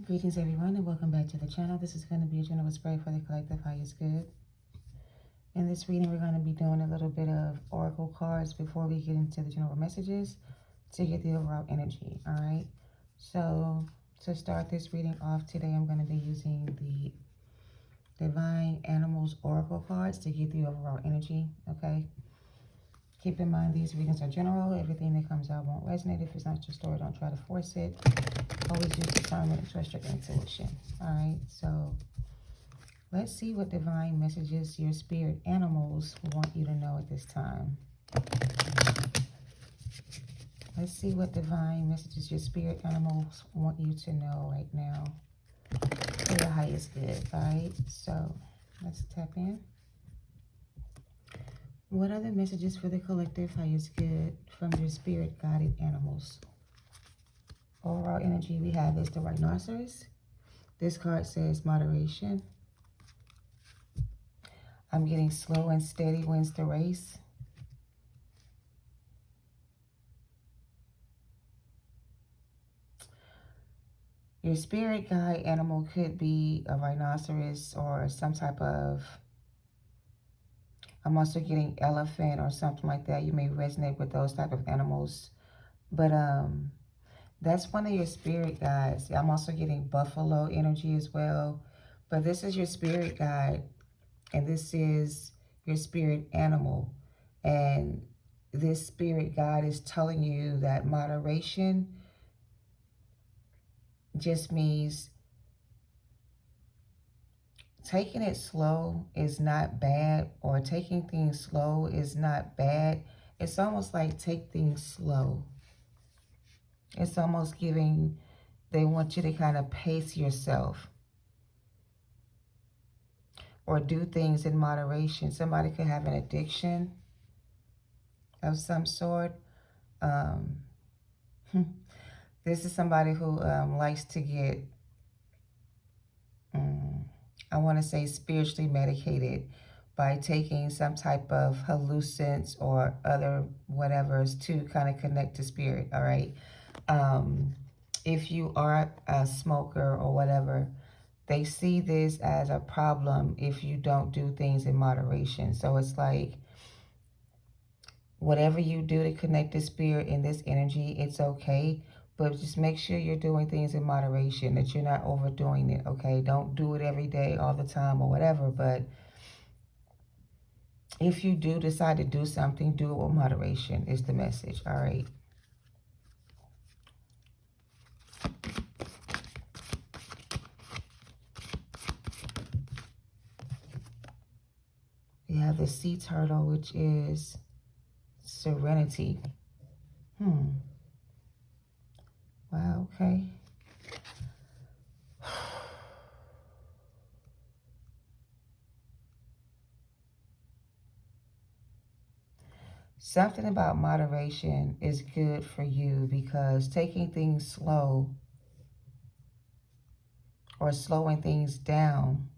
Greetings everyone and welcome back to the channel. This is going to be a general spray for the collective highest good. In this reading we're going to be doing a little bit of oracle cards before we get into the general messages to get the overall energy. Alright, so to start this reading off today, I'm going to be using the Divine Animals Oracle cards to get the overall energy. Okay, keep in mind these readings are general. Everything that comes out won't resonate. If it's not your story, don't try to force it. Always use discernment and trust your intuition. Alright, so let's see what divine messages your spirit animals want you to know at this time. Let's see what divine messages your spirit animals want you to know right now for your highest good. Alright, so let's tap in. What are the messages for the collective highest good from your spirit guided animals? Overall energy we have is the rhinoceros. This card says moderation. I'm getting slow and steady wins the race. Your spirit guide animal could be a rhinoceros or some type of, I'm also getting elephant or something like that. You may resonate with those type of animals. But that's one of your spirit guides. I'm also getting buffalo energy as well. But this is your spirit guide. And this is your spirit animal. And this spirit guide is telling you that moderation just means taking it slow is not bad, or taking things slow is not bad. It's almost like take things slow. It's almost giving, they want you to kind of pace yourself or do things in moderation. Somebody could have an addiction of some sort. This is somebody who likes to get, I want to say spiritually medicated by taking some type of hallucinants or other whatevers to kind of connect to spirit, all right? If you are a smoker or whatever, they see this as a problem if you don't do things in moderation. So it's like, whatever you do to connect to spirit in this energy, it's okay. But just make sure you're doing things in moderation, that you're not overdoing it, okay? Don't do it every day, all the time, or whatever. But if you do decide to do something, do it with moderation is the message, all right? We have the sea turtle, which is serenity. Wow, okay. Something about moderation is good for you, because taking things slow or slowing things down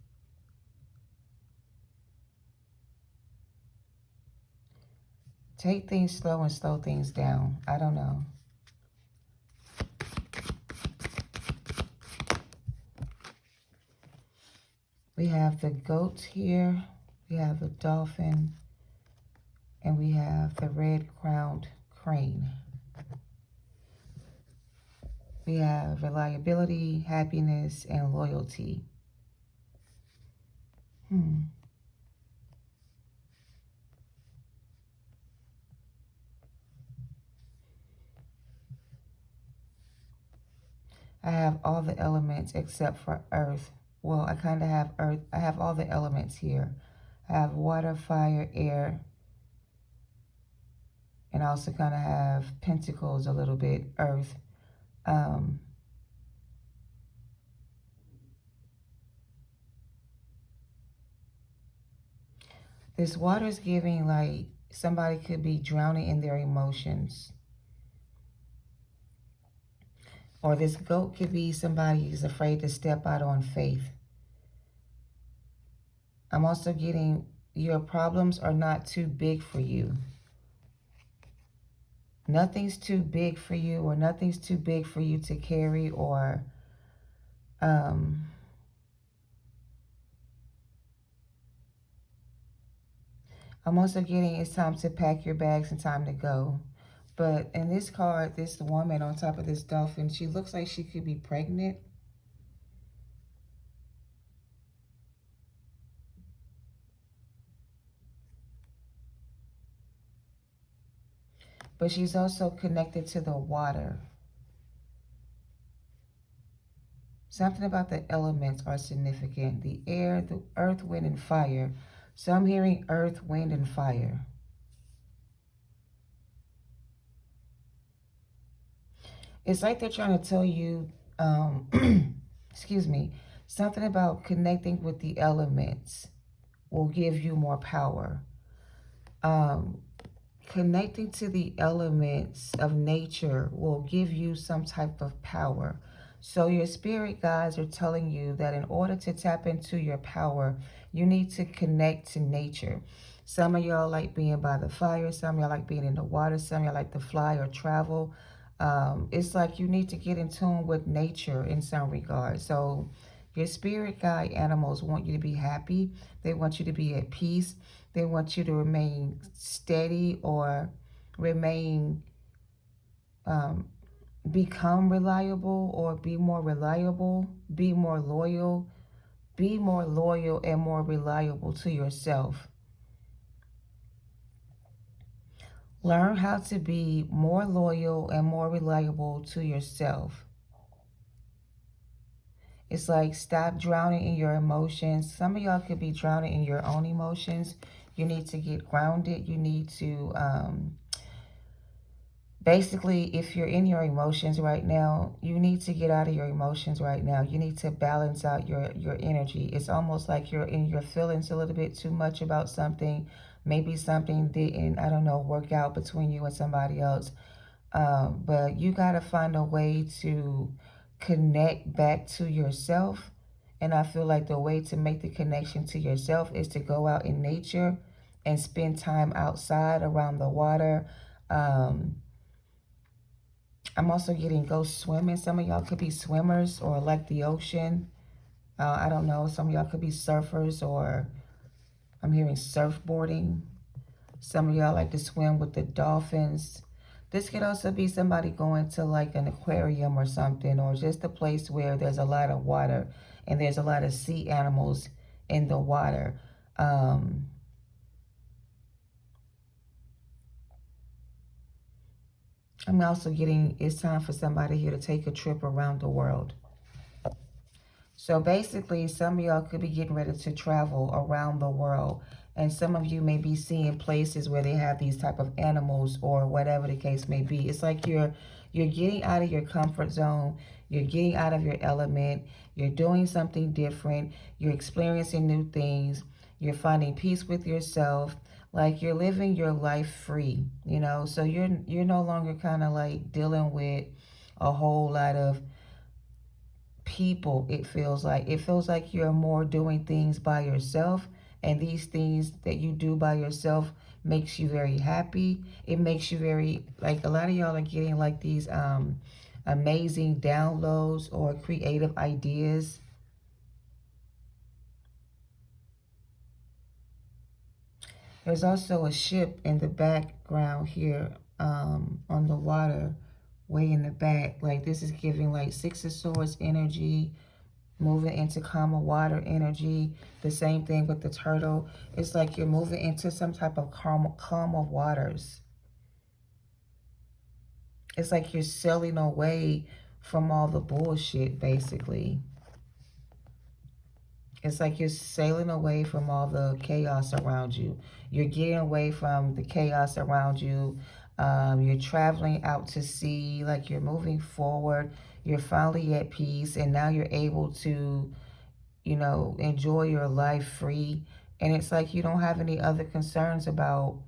take things slow and slow things down. I don't know. We have the goat here. We have the dolphin. And we have the red-crowned crane. We have reliability, happiness, and loyalty. I have all the elements except for earth. Well, I kind of have earth. I have all the elements here. I have water, fire, air, and I also kind of have pentacles a little bit, earth. This water is giving like somebody could be drowning in their emotions. Or this goat could be somebody who's afraid to step out on faith. I'm also getting your problems are not too big for you. Nothing's too big for you, or nothing's too big for you to carry or Um, I'm also getting it's time to pack your bags and time to go. But in this card, this woman on top of this dolphin, she looks like she could be pregnant. But she's also connected to the water. Something about the elements are significant. The air, the earth, wind, and fire. So I'm hearing earth, wind, and fire. It's like they're trying to tell you, excuse me, something about connecting with the elements will give you more power. Um, Connecting to the elements of nature will give you some type of power. So your spirit guides are telling you that in order to tap into your power, you need to connect to nature. Some of y'all like being by the fire. Some of y'all like being in the water. Some of y'all like to fly or travel. It's like you need to get in tune with nature in some regard. So your spirit guide animals want you to be happy. They want you to be at peace. They want you to remain steady or remain, become reliable or be more reliable, be more loyal and more reliable to yourself. Learn how to be more loyal and more reliable to yourself. It's like stop drowning in your emotions. Some of y'all could be drowning in your own emotions. You need to get grounded. You need to, basically, if you're in your emotions right now, you need to get out of your emotions right now. You need to balance out your energy. It's almost like you're in your feelings a little bit too much about something. Maybe something didn't, I don't know, work out between you and somebody else. But you got to find a way to connect back to yourself. And I feel like the way to make the connection to yourself is to go out in nature and spend time outside around the water. I'm also getting go swimming. Some of y'all could be swimmers or like the ocean. I don't know. Some of y'all could be surfers, or I'm hearing surfboarding. Some of y'all like to swim with the dolphins. This could also be somebody going to like an aquarium or something, or just a place where there's a lot of water and there's a lot of sea animals in the water. I'm also getting it's time for somebody here to take a trip around the world. So basically, some of y'all could be getting ready to travel around the world. And some of you may be seeing places where they have these type of animals or whatever the case may be. It's like you're getting out of your comfort zone. You're getting out of your element. You're doing something different. You're experiencing new things. You're finding peace with yourself. Like you're living your life free, you know? So you're no longer kind of like dealing with a whole lot of people. It feels like you're more doing things by yourself, and these things that you do by yourself makes you very happy. It makes you very, like, a lot of y'all are getting like these amazing downloads or creative ideas. There's also a ship in the background here, on the water, way in the back. Like, this is giving like Six of Swords energy, moving into calmer water energy. The same thing with the turtle. It's like you're moving into some type of calmer waters. It's like you're sailing away from all the bullshit, basically. It's like you're sailing away from all the chaos around you. You're getting away from the chaos around you. You're traveling out to sea, like you're moving forward. You're finally at peace, and now you're able to, you know, enjoy your life free. And it's like you don't have any other concerns about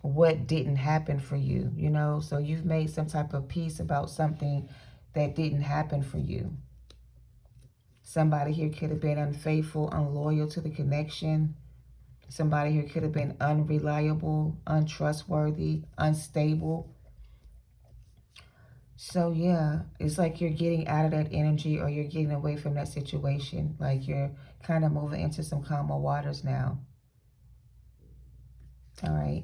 what didn't happen for you, you know? So you've made some type of peace about something that didn't happen for you. Somebody here could have been unfaithful, unloyal to the connection. Somebody here could have been unreliable, untrustworthy, unstable. So yeah, it's like you're getting out of that energy, or you're getting away from that situation. Like you're kind of moving into some calmer waters now. All right.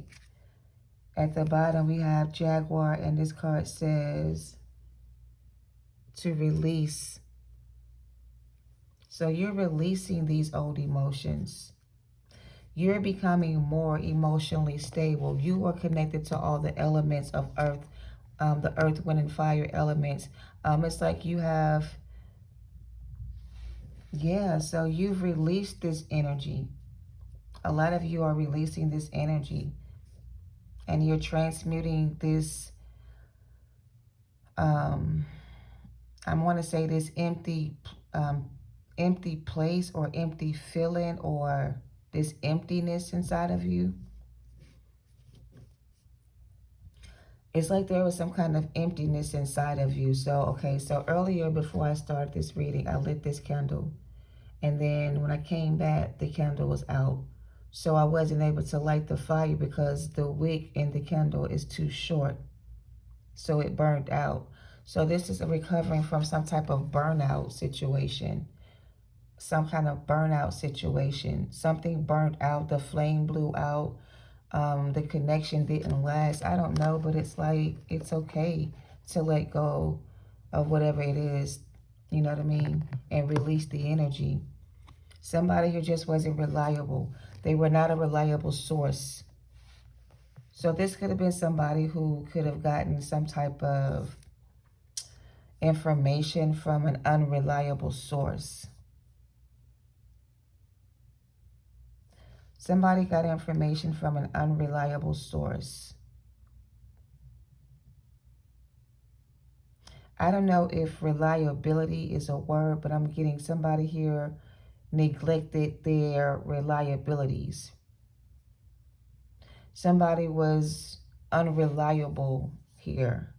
At the bottom, we have Jaguar, and this card says to release. So you're releasing these old emotions. You're becoming more emotionally stable. You are connected to all the elements of earth, the earth, wind, and fire elements. It's like you have, yeah, so you've released this energy. A lot of you are releasing this energy, and you're transmuting this, I want to say this empty place, or empty feeling, or this emptiness inside of you. It's like there was some kind of emptiness inside of you. So, okay, so earlier before I started this reading, I lit this candle. And then when I came back, the candle was out. So I wasn't able to light the fire because the wick in the candle is too short. So it burned out. So this is a recovering from some type of burnout situation. Some kind of burnout situation. Something burned out. The flame blew out. The connection didn't last. I don't know, but it's like, it's okay to let go of whatever it is, you know what I mean, and release the energy. Somebody who just wasn't reliable. They were not a reliable source. So this could have been somebody who could have gotten some type of information from an unreliable source. Somebody got information from an unreliable source. I don't know if reliability is a word, but I'm getting somebody here neglected their reliabilities. Somebody was unreliable here.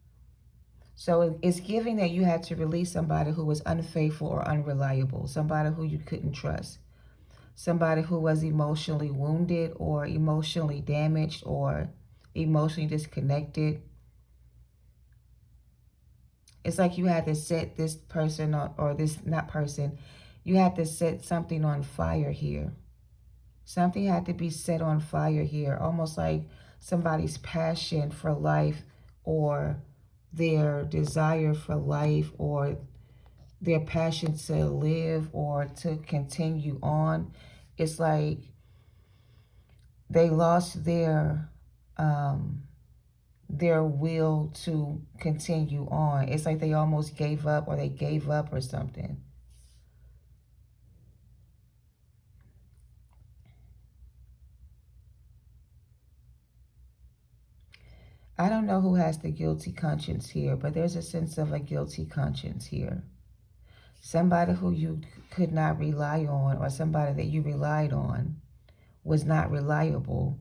So it's giving that you had to release somebody who was unfaithful or unreliable, somebody who you couldn't trust, somebody who was emotionally wounded or emotionally damaged or emotionally disconnected. It's like you had to set this person on, or this, not person, you had to set something on fire here. Something had to be set on fire here, almost like somebody's passion for life, or their desire for life, or their passion to live or to continue on. It's like they lost their will to continue on. It's like they almost gave up, or they gave up or something. I don't know who has the guilty conscience here, but there's a sense of a guilty conscience here. Somebody who you could not rely on, or somebody that you relied on, was not reliable.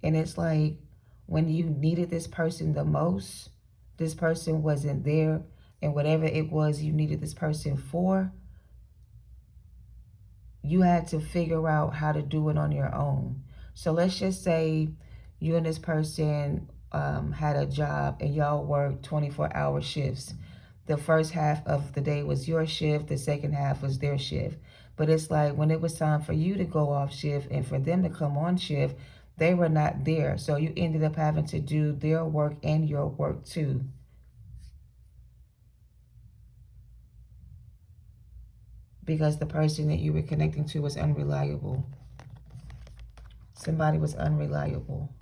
And it's like when you needed this person the most, this person wasn't there. And whatever it was you needed this person for, you had to figure out how to do it on your own. So let's just say you and this person had a job, and y'all worked 24-hour shifts. The first half of the day was your shift. The second half was their shift. But it's like when it was time for you to go off shift and for them to come on shift, they were not there. So you ended up having to do their work and your work too. Because the person that you were connecting to was unreliable. Somebody was unreliable.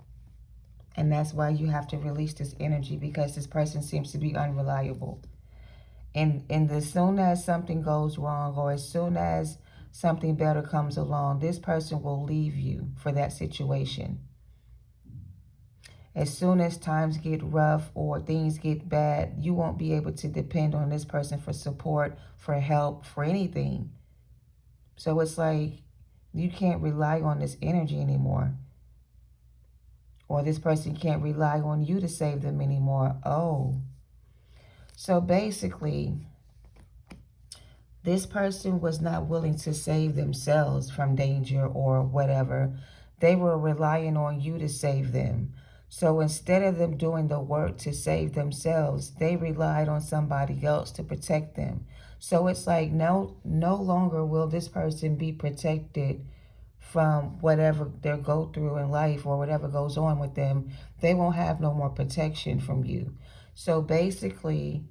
And that's why you have to release this energy, because this person seems to be unreliable. And as soon as something goes wrong, or as soon as something better comes along, this person will leave you for that situation. As soon as times get rough or things get bad, you won't be able to depend on this person for support, for help, for anything. So it's like you can't rely on this energy anymore. Or this person can't rely on you to save them anymore. Oh. So basically, this person was not willing to save themselves from danger or whatever. They were relying on you to save them. So instead of them doing the work to save themselves, they relied on somebody else to protect them. So it's like no longer will this person be protected from whatever they go through in life or whatever goes on with them. They won't have no more protection from you. So basically,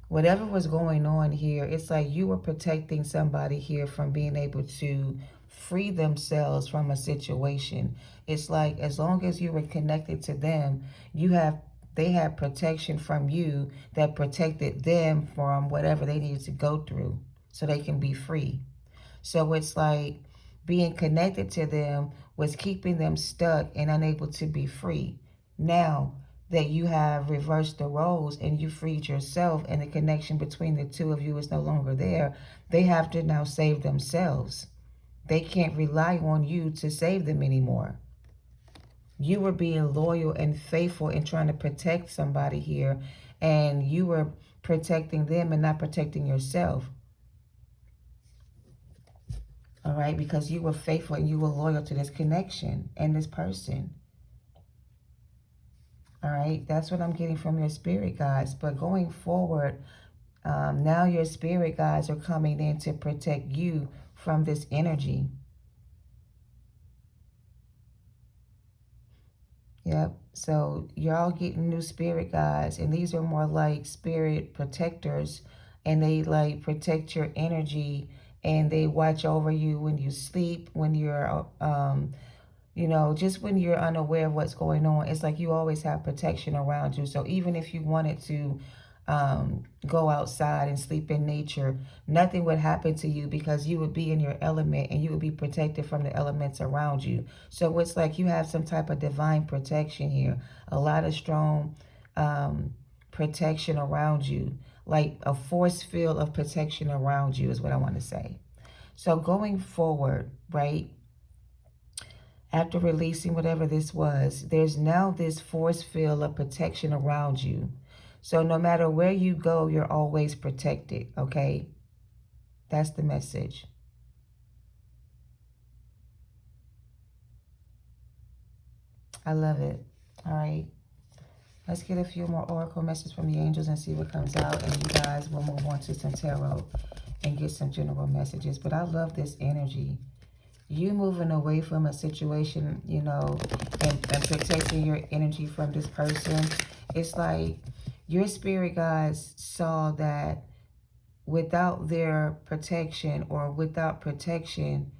whatever was going on here, it's like you were protecting somebody here from being able to free themselves from a situation. It's like as long as you were connected to them, they had protection from you that protected them from whatever they needed to go through so they can be free. So it's like being connected to them was keeping them stuck and unable to be free. Now that you have reversed the roles and you freed yourself and the connection between the two of you is no longer there, they have to now save themselves. They can't rely on you to save them anymore. You were being loyal and faithful and trying to protect somebody here, and you were protecting them and not protecting yourself. All right, because you were faithful and you were loyal to this connection and this person. All right, that's what I'm getting from your spirit guides. But going forward, now your spirit guides are coming in to protect you from this energy. Yep. So you're all getting new spirit guides, and these are more like spirit protectors, and they like protect your energy, and they watch over you when you sleep, when you're you know, just when you're unaware of what's going on. It's like you always have protection around you. So even if you wanted to go outside and sleep in nature, nothing would happen to you because you would be in your element and you would be protected from the elements around you. So it's like you have some type of divine protection here, a lot of strong protection around you, like a force field of protection around you is what I want to say. So going forward, right, after releasing whatever this was, there's now this force field of protection around you. So no matter where you go, you're always protected, okay? That's the message. I love it. All right. Let's get a few more oracle messages from the angels and see what comes out. And you guys will move on to some tarot and get some general messages. But I love this energy. You moving away from a situation, you know, and protecting your energy from this person. It's like your spirit guides saw that without their protection or without protection,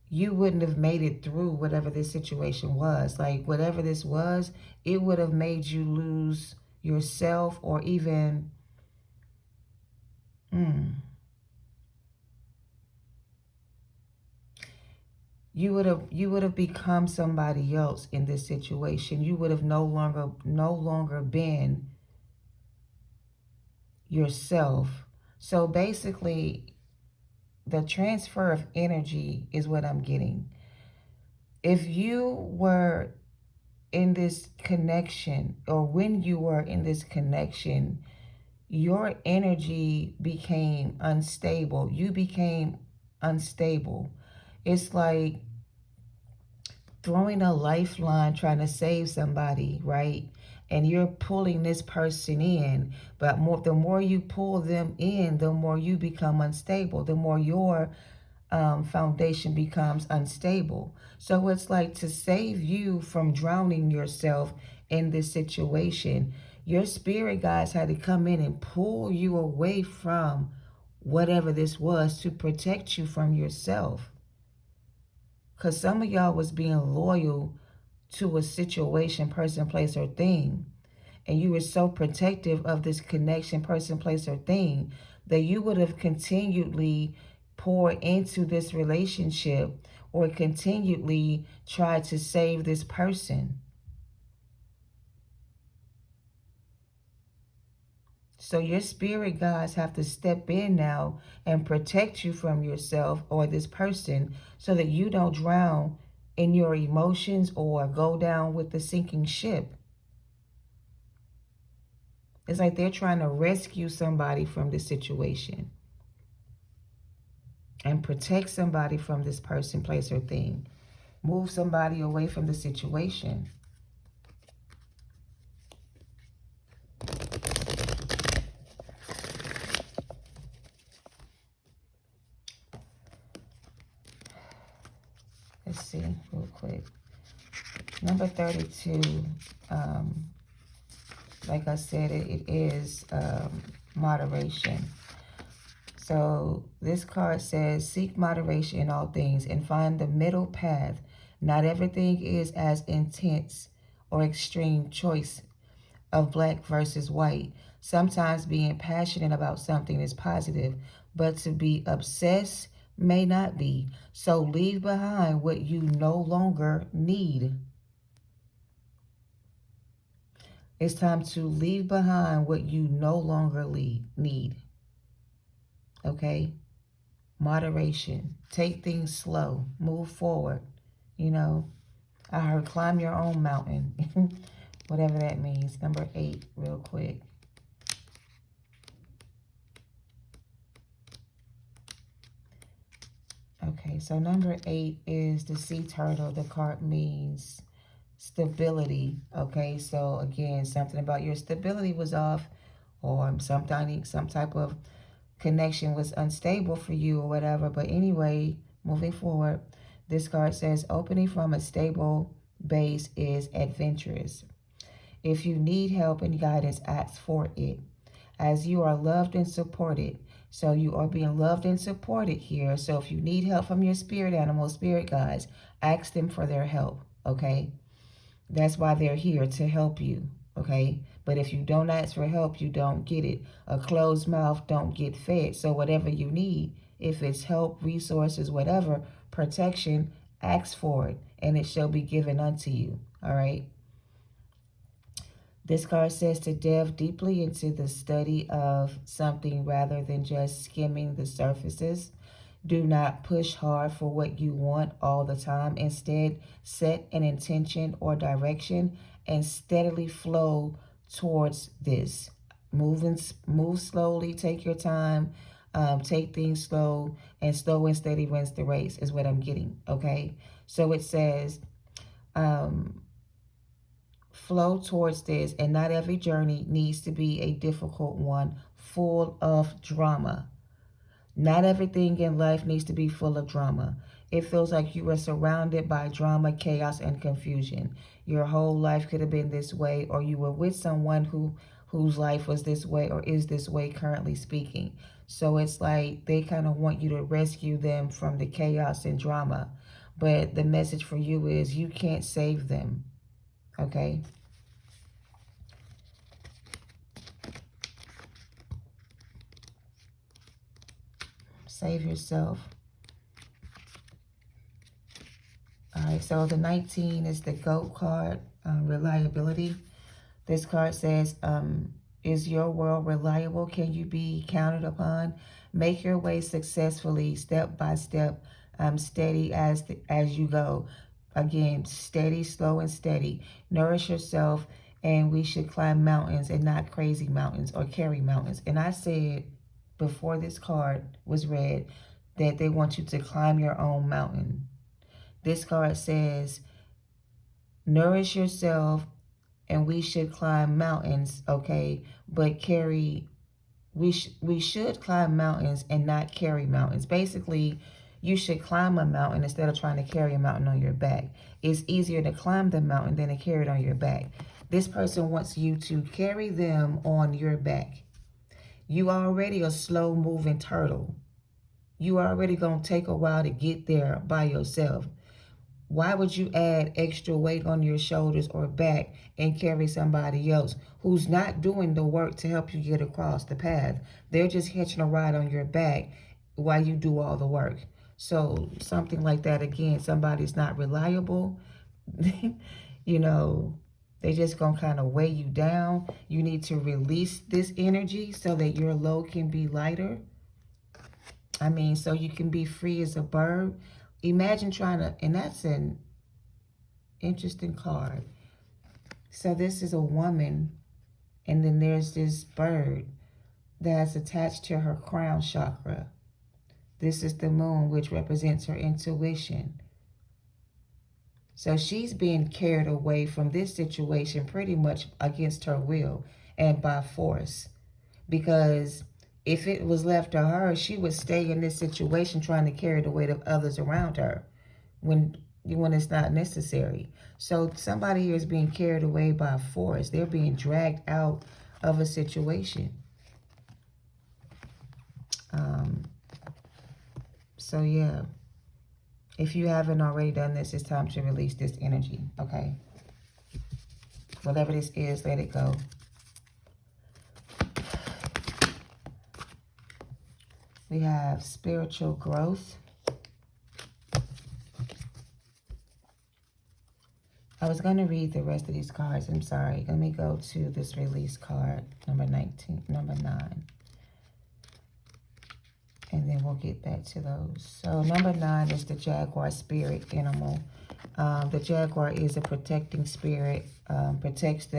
you wouldn't have made it through whatever this situation was. Like whatever this was, it would have made you lose yourself or even you would have become somebody else in this situation. You would have no longer been yourself. So basically, the transfer of energy is what I'm getting. If you were in this connection, or when you were in this connection, your energy became unstable. You became unstable. It's like throwing a lifeline trying to save somebody, right? And you're pulling this person in, but the more you pull them in, the more you become unstable, the more your foundation becomes unstable. So it's like to save you from drowning yourself in this situation, your spirit guides had to come in and pull you away from whatever this was to protect you from yourself. Because some of y'all was being loyal to a situation, person, place, or thing. And you were so protective of this connection, person, place, or thing that you would have continually poured into this relationship or continually tried to save this person. So your spirit guides have to step in now and protect you from yourself or this person so that you don't drown in your emotions or go down with the sinking ship. It's like they're trying to rescue somebody from this situation and protect somebody from this person, place, or thing. Move somebody away from the situation. Let's see real quick. Number 32, like I said, it is moderation. So this card says, seek moderation in all things and find the middle path. Not everything is as intense or extreme choice of black versus white. Sometimes being passionate about something is positive, but to be obsessed may not be. So leave behind what you no longer need. It's time to leave behind what you no longer need. Okay? Moderation. Take things slow. Move forward. You know, I heard climb your own mountain. Whatever that means. Number 8, real quick. Okay, so number 8 is the sea turtle. The card means stability. Okay, so again, something about your stability was off, or some type of connection was unstable for you or whatever. But anyway, moving forward, this card says opening from a stable base is adventurous. If you need help and guidance, ask for it. As you are loved and supported. So you are being loved and supported here. So if you need help from your spirit animals, spirit guides, ask them for their help, okay? That's why they're here, to help you, okay? But if you don't ask for help, you don't get it. A closed mouth don't get fed. So whatever you need, if it's help, resources, whatever, protection, ask for it, and it shall be given unto you, all right? This card says to delve deeply into the study of something rather than just skimming the surfaces. Do not push hard for what you want all the time. Instead, set an intention or direction and steadily flow towards this. Move slowly, take your time, take things slow, and slow and steady wins the race is what I'm getting, okay? So it says, flow towards this, and not every journey needs to be a difficult one full of drama. Not everything in life needs to be full of drama. It feels like you are surrounded by drama, chaos, and confusion. Your whole life could have been this way, or you were with someone whose life was this way or is this way currently speaking. So it's like they kind of want you to rescue them from the chaos and drama. But the message for you is you can't save them. Okay? Save yourself. All right, so the 19 is the GOAT card, reliability. This card says, is your world reliable? Can you be counted upon? Make your way successfully, step by step, steady as you go. Again, steady, slow, and steady. Nourish yourself, and we should climb mountains and not crazy mountains or carry mountains. And I said before this card was read that they want you to climb your own mountain. This card says, nourish yourself, and we should climb mountains, okay? But we should climb mountains and not carry mountains. Basically, you should climb a mountain instead of trying to carry a mountain on your back. It's easier to climb the mountain than to carry it on your back. This person wants you to carry them on your back. You already a slow-moving turtle. You already going to take a while to get there by yourself. Why would you add extra weight on your shoulders or back and carry somebody else who's not doing the work to help you get across the path? They're just hitching a ride on your back while you do all the work. So something like that, again, somebody's not reliable. You know, they just going to kind of weigh you down. You need to release this energy so that your load can be lighter. I mean, so you can be free as a bird. Imagine trying to, and that's an interesting card. So this is a woman, and then there's this bird that's attached to her crown chakra. This is the moon, which represents her intuition. So she's being carried away from this situation pretty much against her will and by force. Because if it was left to her, she would stay in this situation trying to carry the weight of others around her. When when it's not necessary. So somebody here is being carried away by force. They're being dragged out of a situation. So yeah, if you haven't already done this, it's time to release this energy, okay? Whatever this is, let it go. We have spiritual growth. I was going to read the rest of these cards. I'm sorry. Let me go to this release card, number 19, number 9. And then we'll get back to those. So number 9 is the Jaguar spirit animal. The Jaguar is a protecting spirit. Protects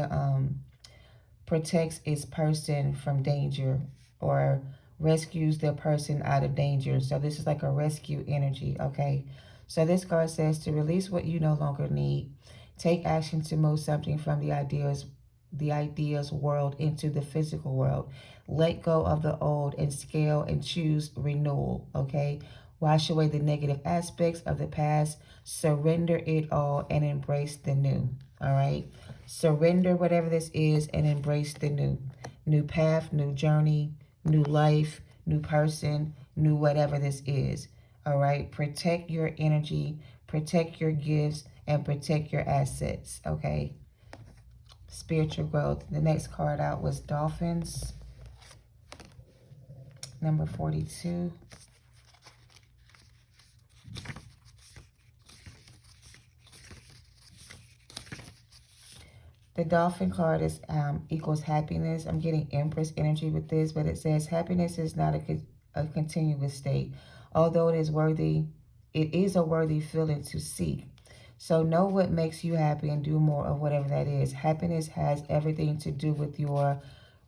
its person from danger, or rescues their person out of danger. So this is like a rescue energy, okay? So this card says to release what you no longer need. Take action to move something from the ideas world into the physical world. Let go of the old and scale and choose renewal, okay? Wash away the negative aspects of the past. Surrender it all and embrace the new, all right? Surrender whatever this is and embrace the new. New path, new journey, new life, new person, new whatever this is, all right? Protect your energy, protect your gifts, and protect your assets, okay? Spiritual growth. The next card out was Dolphins, number 42. The Dolphin card is equals happiness. I'm getting Empress energy with this, but it says happiness is not a continuous state. Although it is a worthy feeling to seek. So know what makes you happy and do more of whatever that is. Happiness has everything to do with your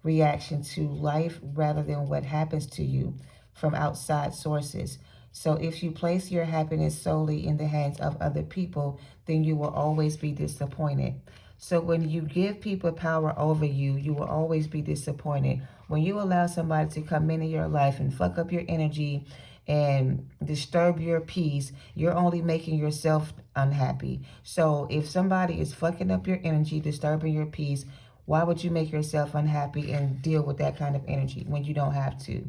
reaction to life rather than what happens to you from outside sources. So if you place your happiness solely in the hands of other people, then you will always be disappointed. So when you give people power over you, you will always be disappointed. When you allow somebody to come into your life and fuck up your energy and disturb your peace, you're only making yourself unhappy. So if somebody is fucking up your energy, disturbing your peace, why would you make yourself unhappy and deal with that kind of energy when you don't have to?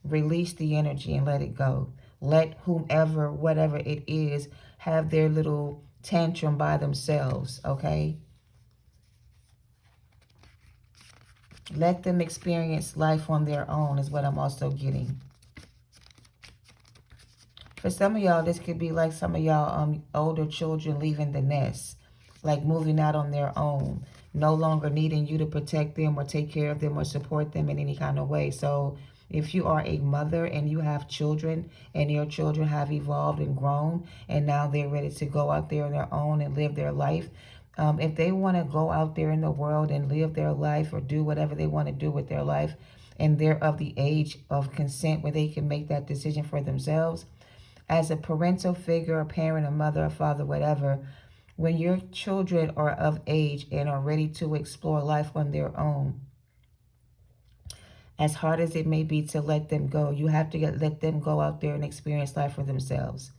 Release the energy and let it go. Let whomever, whatever it is, have their little tantrum by themselves, okay? Let them experience life on their own is what I'm also getting. For some of y'all, this could be like some of y'all older children leaving the nest, like moving out on their own, no longer needing you to protect them or take care of them or support them in any kind of way. So if you are a mother and you have children and your children have evolved and grown and now they're ready to go out there on their own and live their life, if they want to go out there in the world and live their life or do whatever they want to do with their life, and they're of the age of consent where they can make that decision for themselves, as a parental figure, a parent, a mother, a father, whatever, when your children are of age and are ready to explore life on their own, as hard as it may be to let them go, you have to let them go out there and experience life for themselves.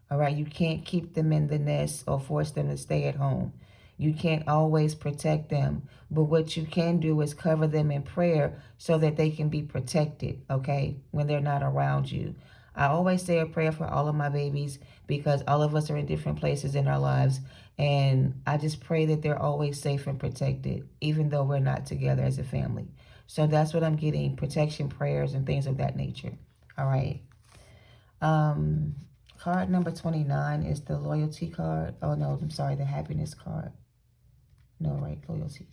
All right? You can't keep them in the nest or force them to stay at home. You can't always protect them. But what you can do is cover them in prayer so that they can be protected, okay, when they're not around you. I always say a prayer for all of my babies because all of us are in different places in our lives. And I just pray that they're always safe and protected, even though we're not together as a family. So that's what I'm getting, protection prayers and things of that nature. All right. Card number 29 is the loyalty card. Oh, no, I'm sorry, the happiness card. No, right, loyalty.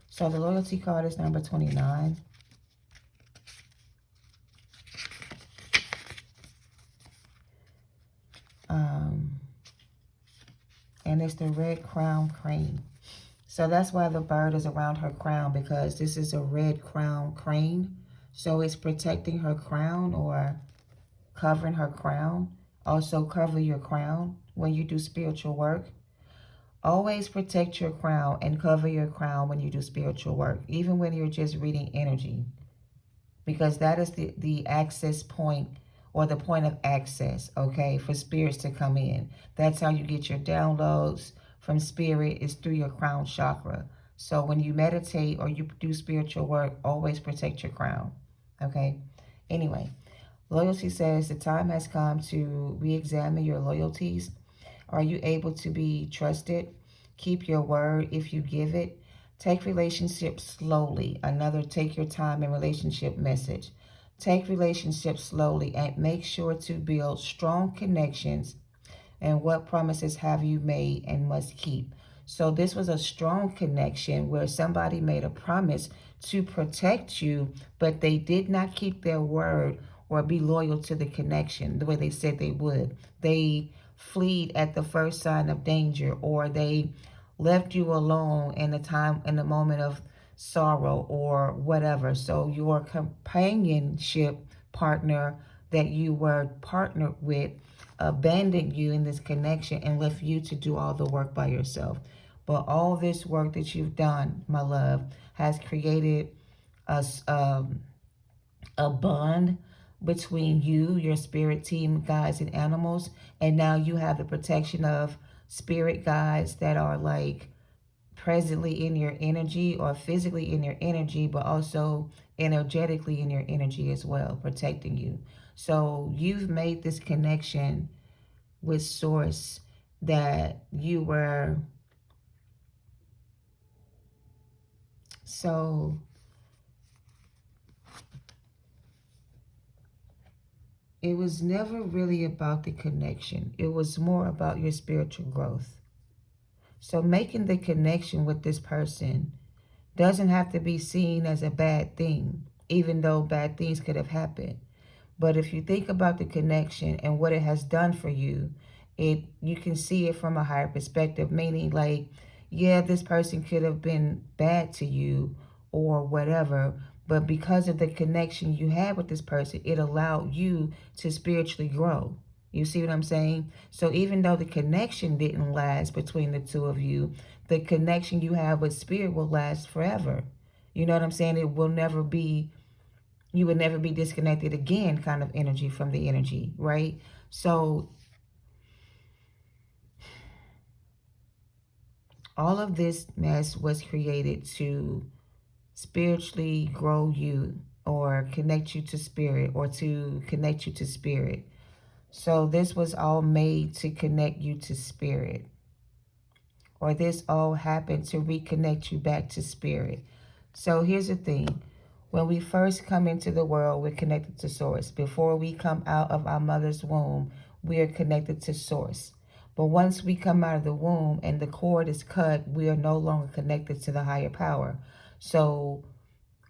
So the loyalty card is number 29. And it's the red crown crane. So that's why the bird is around her crown, because this is a red crown crane. So it's protecting her crown or covering her crown. Also cover your crown when you do spiritual work. Always protect your crown and cover your crown when you do spiritual work, even when you're just reading energy. Because that is the access point or the point of access, okay, for spirits to come in. That's how you get your downloads from spirit, is through your crown chakra. So when you meditate or you do spiritual work, always protect your crown, okay? Anyway, loyalty says the time has come to re-examine your loyalties. Are you able to be trusted? Keep your word if you give it. Take relationships slowly. Another take your time in relationship message. Take relationships slowly and make sure to build strong connections. And what promises have you made and must keep? So this was a strong connection where somebody made a promise to protect you, but they did not keep their word or be loyal to the connection the way they said they would. They fled at the first sign of danger, or they left you alone in the moment of sorrow or whatever. So your companionship partner that you were partnered with abandoned you in this connection and left you to do all the work by yourself. But all this work that you've done, my love, has created a bond between you, your spirit team, guides, and animals. And now you have the protection of spirit guides that are like presently in your energy or physically in your energy, but also energetically in your energy as well, protecting you. So you've made this connection with source that you were so it was never really about the connection. It was more about your spiritual growth. So making the connection with this person doesn't have to be seen as a bad thing, even though bad things could have happened. But if you think about the connection and what it has done for you, you can see it from a higher perspective, meaning like, yeah, this person could have been bad to you or whatever, but because of the connection you had with this person, it allowed you to spiritually grow. You see what I'm saying? So even though the connection didn't last between the two of you, the connection you have with spirit will last forever. You know what I'm saying? It will never be, you would never be disconnected again kind of energy from the energy, right? So all of this mess was created to spiritually grow you or connect you to spirit or to connect you to spirit. So this was all made to connect you to spirit, or this all happened to reconnect you back to spirit. So here's the thing. When we first come into the world, we're connected to source. Before we come out of our mother's womb, we are connected to source. But once we come out of the womb and the cord is cut, we are no longer connected to the higher power. So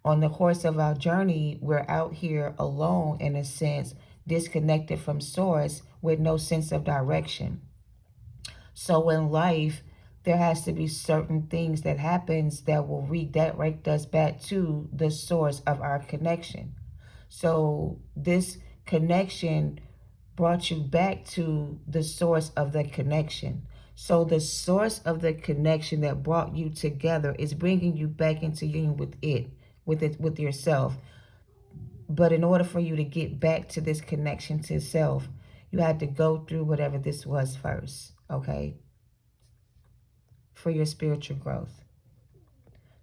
on the course of our journey, we're out here alone, in a sense, disconnected from source with no sense of direction. So in life, there has to be certain things that happens that will redirect us back to the source of our connection. So this connection brought you back to the source of the connection. So the source of the connection that brought you together is bringing you back into union with yourself. But in order for you to get back to this connection to self, you had to go through whatever this was first, okay? For your spiritual growth.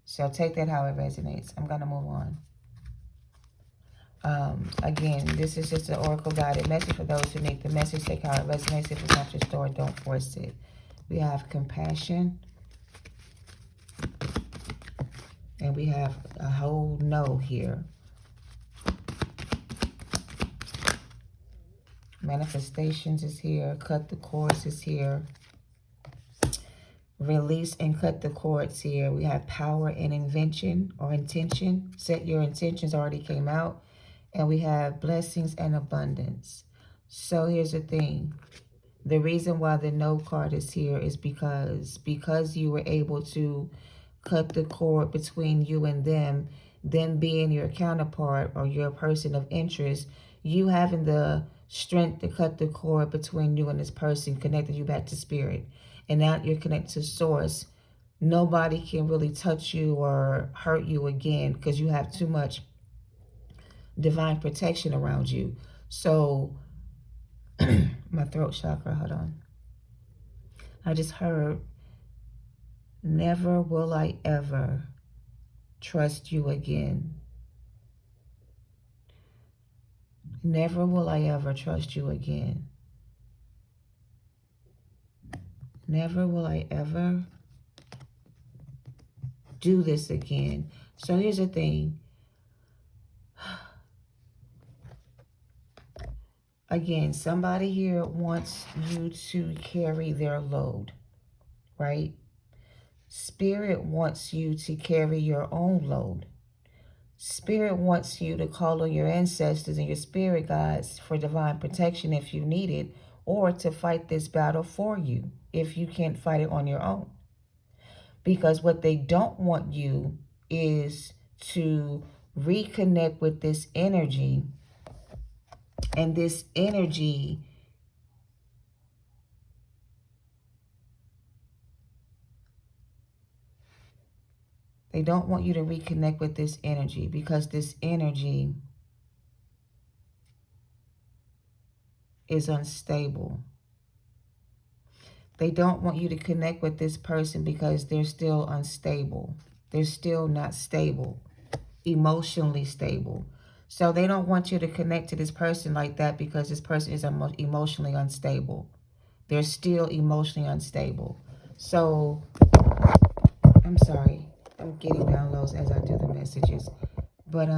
So take that how it resonates. I'm going to move on. Again, this is just an oracle guided message for those who need the message. Take how it resonates. If it's not your story, don't force it. We have compassion. And we have a whole no here. Manifestations is here. Cut the cords is here. Release and cut the cords here. We have power and invention or intention. Set your intentions already came out. And we have blessings and abundance. So here's the thing. The reason why the no card is here is because you were able to cut the cord between you and them being your counterpart or your person of interest, you having the strength to cut the cord between you and this person connected you back to spirit. And now you're connected to source. Nobody can really touch you or hurt you again because you have too much divine protection around you. So my throat chakra, hold on. I just heard, never will I ever trust you again. Never will I ever trust you again. Never will I ever do this again. So here's the thing. Again, somebody here wants you to carry their load, right? Spirit wants you to carry your own load. Spirit wants you to call on your ancestors and your spirit guides for divine protection if you need it, or to fight this battle for you if you can't fight it on your own. Because what they don't want you is to reconnect with this energy, and this energy they don't want you to reconnect with this energy, because this energy is unstable. They don't want you to connect with this person because they're still unstable. They're still not stable, emotionally stable. So they don't want you to connect to this person like that because this person is emotionally unstable. They're still emotionally unstable. So, I'm sorry. I'm getting downloads as I do the messages. But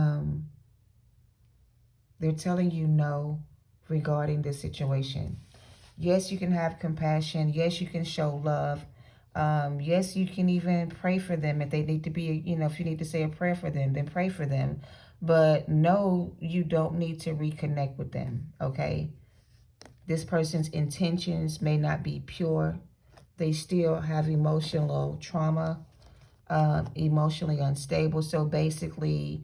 they're telling you no regarding this situation. Yes, you can have compassion. Yes, you can show love. Yes, you can even pray for them if they need to be, if you need to say a prayer for them, then pray for them. But no, you don't need to reconnect with them, okay? This person's intentions may not be pure. They still have emotional trauma, emotionally unstable. So basically,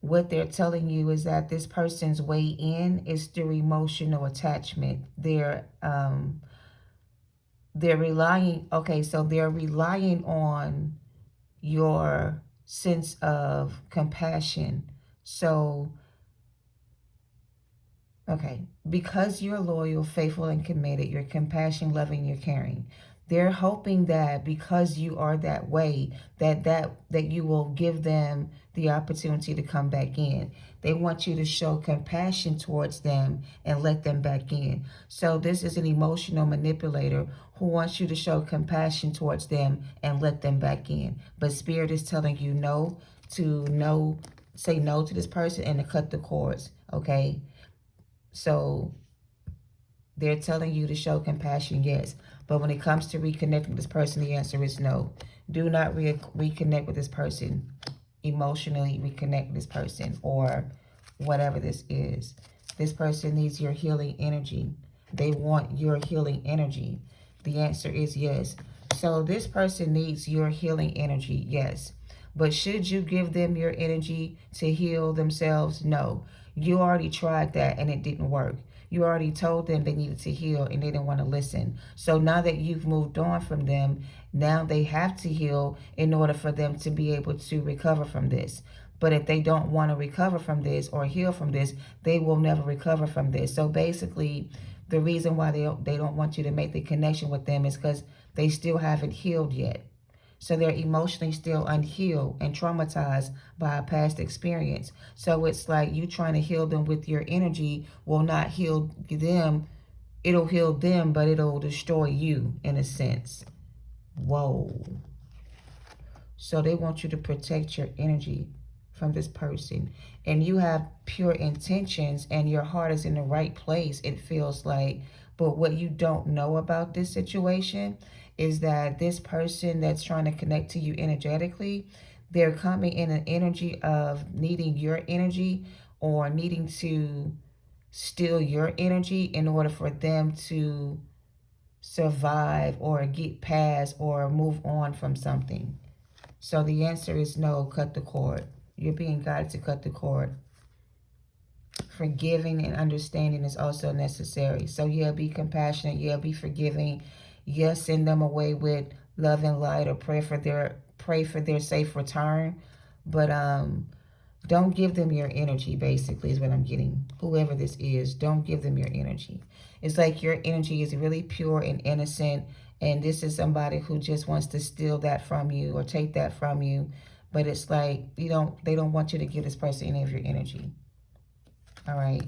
what they're telling you is that this person's way in is through emotional attachment. They're relying, okay, so they're relying on your sense of compassion. So, okay, because you're loyal, faithful, and committed, you're compassionate, loving, you're caring. They're hoping that because you are that way, that you will give them the opportunity to come back in. They want you to show compassion towards them and let them back in. So this is an emotional manipulator who wants you to show compassion towards them and let them back in. But Spirit is telling you no, say no to this person and to cut the cords, okay? So they're telling you to show compassion, yes. But when it comes to reconnecting with this person, the answer is no. Do not reconnect with this person. Emotionally reconnect with this person or whatever this is. This person needs your healing energy. They want your healing energy. The answer is yes. So this person needs your healing energy, yes. But should you give them your energy to heal themselves? No. You already tried that and it didn't work. You already told them they needed to heal and they didn't want to listen. So now that you've moved on from them, now they have to heal in order for them to be able to recover from this. But if they don't want to recover from this or heal from this, they will never recover from this. So basically, the reason why they don't want you to make the connection with them is because they still haven't healed yet. So they're emotionally still unhealed and traumatized by a past experience. So it's like you trying to heal them with your energy will not heal them. It'll heal them, but it'll destroy you in a sense. Whoa. So they want you to protect your energy from this person. And you have pure intentions and your heart is in the right place, it feels like. But what you don't know about this situation is that this person that's trying to connect to you energetically, they're coming in an energy of needing your energy or needing to steal your energy in order for them to survive or get past or move on from something. So the answer is no, cut the cord. You're being guided to cut the cord. Forgiving and understanding is also necessary. So yeah, be compassionate. Yeah, be forgiving. Yeah, send them away with love and light or pray for their safe return. But Don't give them your energy, basically, is what I'm getting. Whoever this is, don't give them your energy. It's like your energy is really pure and innocent, and this is somebody who just wants to steal that from you or take that from you. But it's like they don't want you to give this person any of your energy. All right.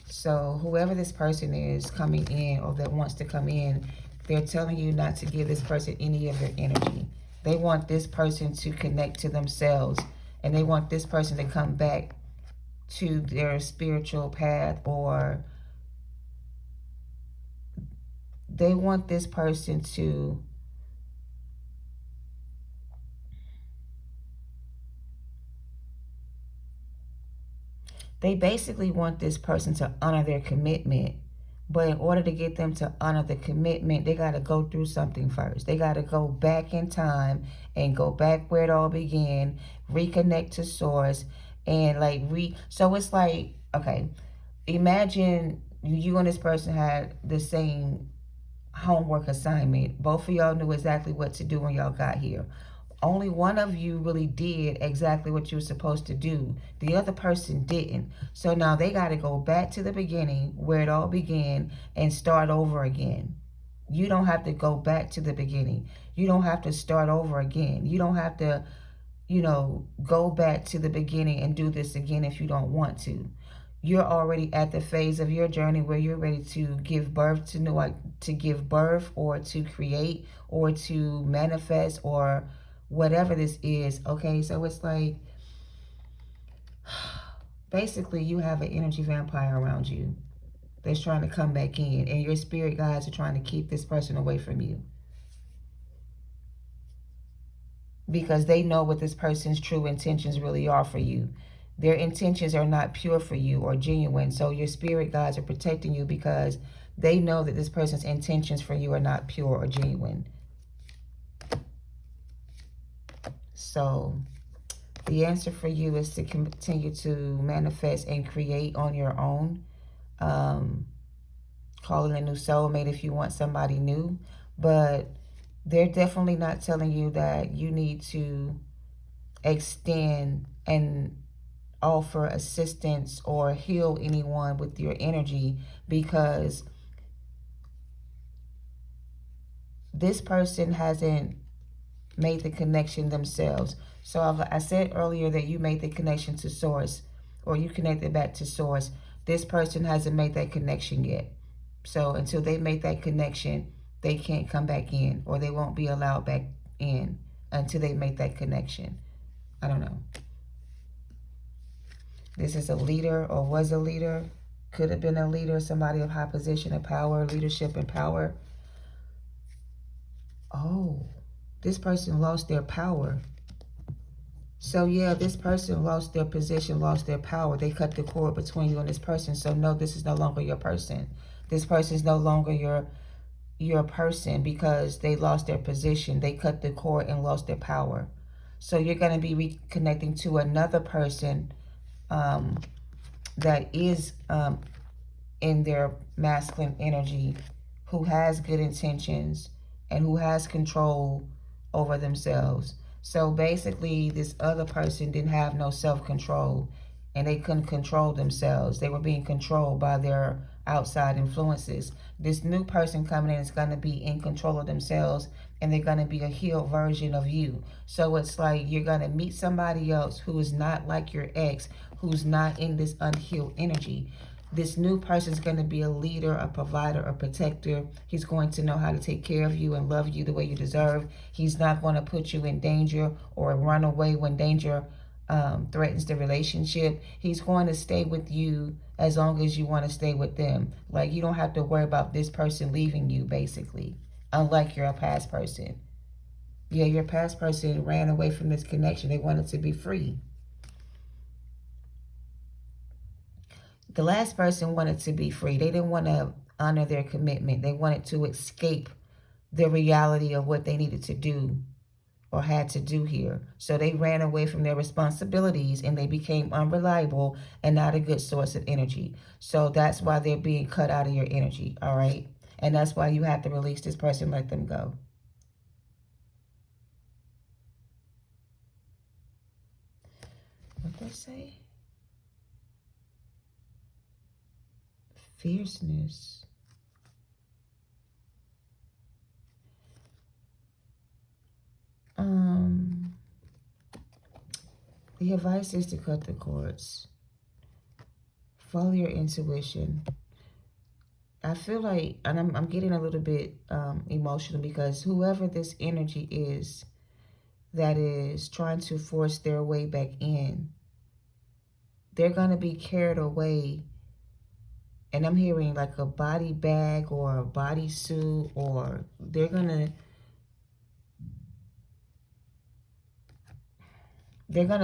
So whoever this person is coming in or that wants to come in, they're telling you not to give this person any of their energy. They want this person to connect to themselves, and they want this person to come back to their spiritual path, or they want this person to they basically want this person to honor their commitment. But in order to get them to honor the commitment, they got to go through something first. They got to go back in time and go back where it all began, reconnect to source, and so it's like, okay, imagine you and this person had the same homework assignment. Both of y'all knew exactly what to do when y'all got here. Only one of you really did exactly what you were supposed to do. The other person didn't. So now they got to go back to the beginning where it all began and start over again. You don't have to go back to the beginning. You don't have to start over again. You don't have to, go back to the beginning and do this again if you don't want to. You're already at the phase of your journey where you're ready to give birth to give birth, or to create, or to manifest, or whatever this is. Okay, so it's like basically you have an energy vampire around you that's trying to come back in, and your spirit guides are trying to keep this person away from you because they know what this person's true intentions really are for you. Their intentions are not pure for you or genuine. So your spirit guides are protecting you because they know that this person's intentions for you are not pure or genuine. So the answer for you is to continue to manifest and create on your own. Calling a new soulmate if you want somebody new. But they're definitely not telling you that you need to extend and offer assistance or heal anyone with your energy, because this person hasn't made the connection themselves. So I said earlier that you made the connection to source, or you connected back to source. This person hasn't made that connection yet. So until they make that connection, they can't come back in, or they won't be allowed back in until they make that connection. I don't know. This is a leader, or was a leader. Could have been a leader, somebody of high position of power, leadership and power. Oh, this person lost their power. So yeah, this person lost their position, lost their power. They cut the cord between you and this person. So no, this is no longer your person. This person is no longer your person because they lost their position. They cut the cord and lost their power. So you're going to be reconnecting to another person that is in their masculine energy, who has good intentions and who has control over themselves. So basically, this other person didn't have no self-control, and they couldn't control themselves. They were being controlled by their outside influences. This new person coming in is going to be in control of themselves, and they're going to be a healed version of you. So it's like you're going to meet somebody else who is not like your ex, who's not in this unhealed energy. This new person is going to be a leader, a provider, a protector. He's going to know how to take care of you and love you the way you deserve. He's not going to put you in danger or run away when danger threatens the relationship. He's going to stay with you as long as you want to stay with them. Like, you don't have to worry about this person leaving you, basically, unlike your past person. Yeah, your past person ran away from this connection. They wanted to be free. The last person wanted to be free. They didn't want to honor their commitment. They wanted to escape the reality of what they needed to do or had to do here. So they ran away from their responsibilities, and they became unreliable and not a good source of energy. So that's why they're being cut out of your energy, all right? And that's why you have to release this person, let them go. it say? Fierceness. The advice is to cut the cords. Follow your intuition. I feel like, and I'm getting a little bit emotional, because whoever this energy is that is trying to force their way back in, they're going to be carried away. And I'm hearing like a body bag or a bodysuit, or they're going to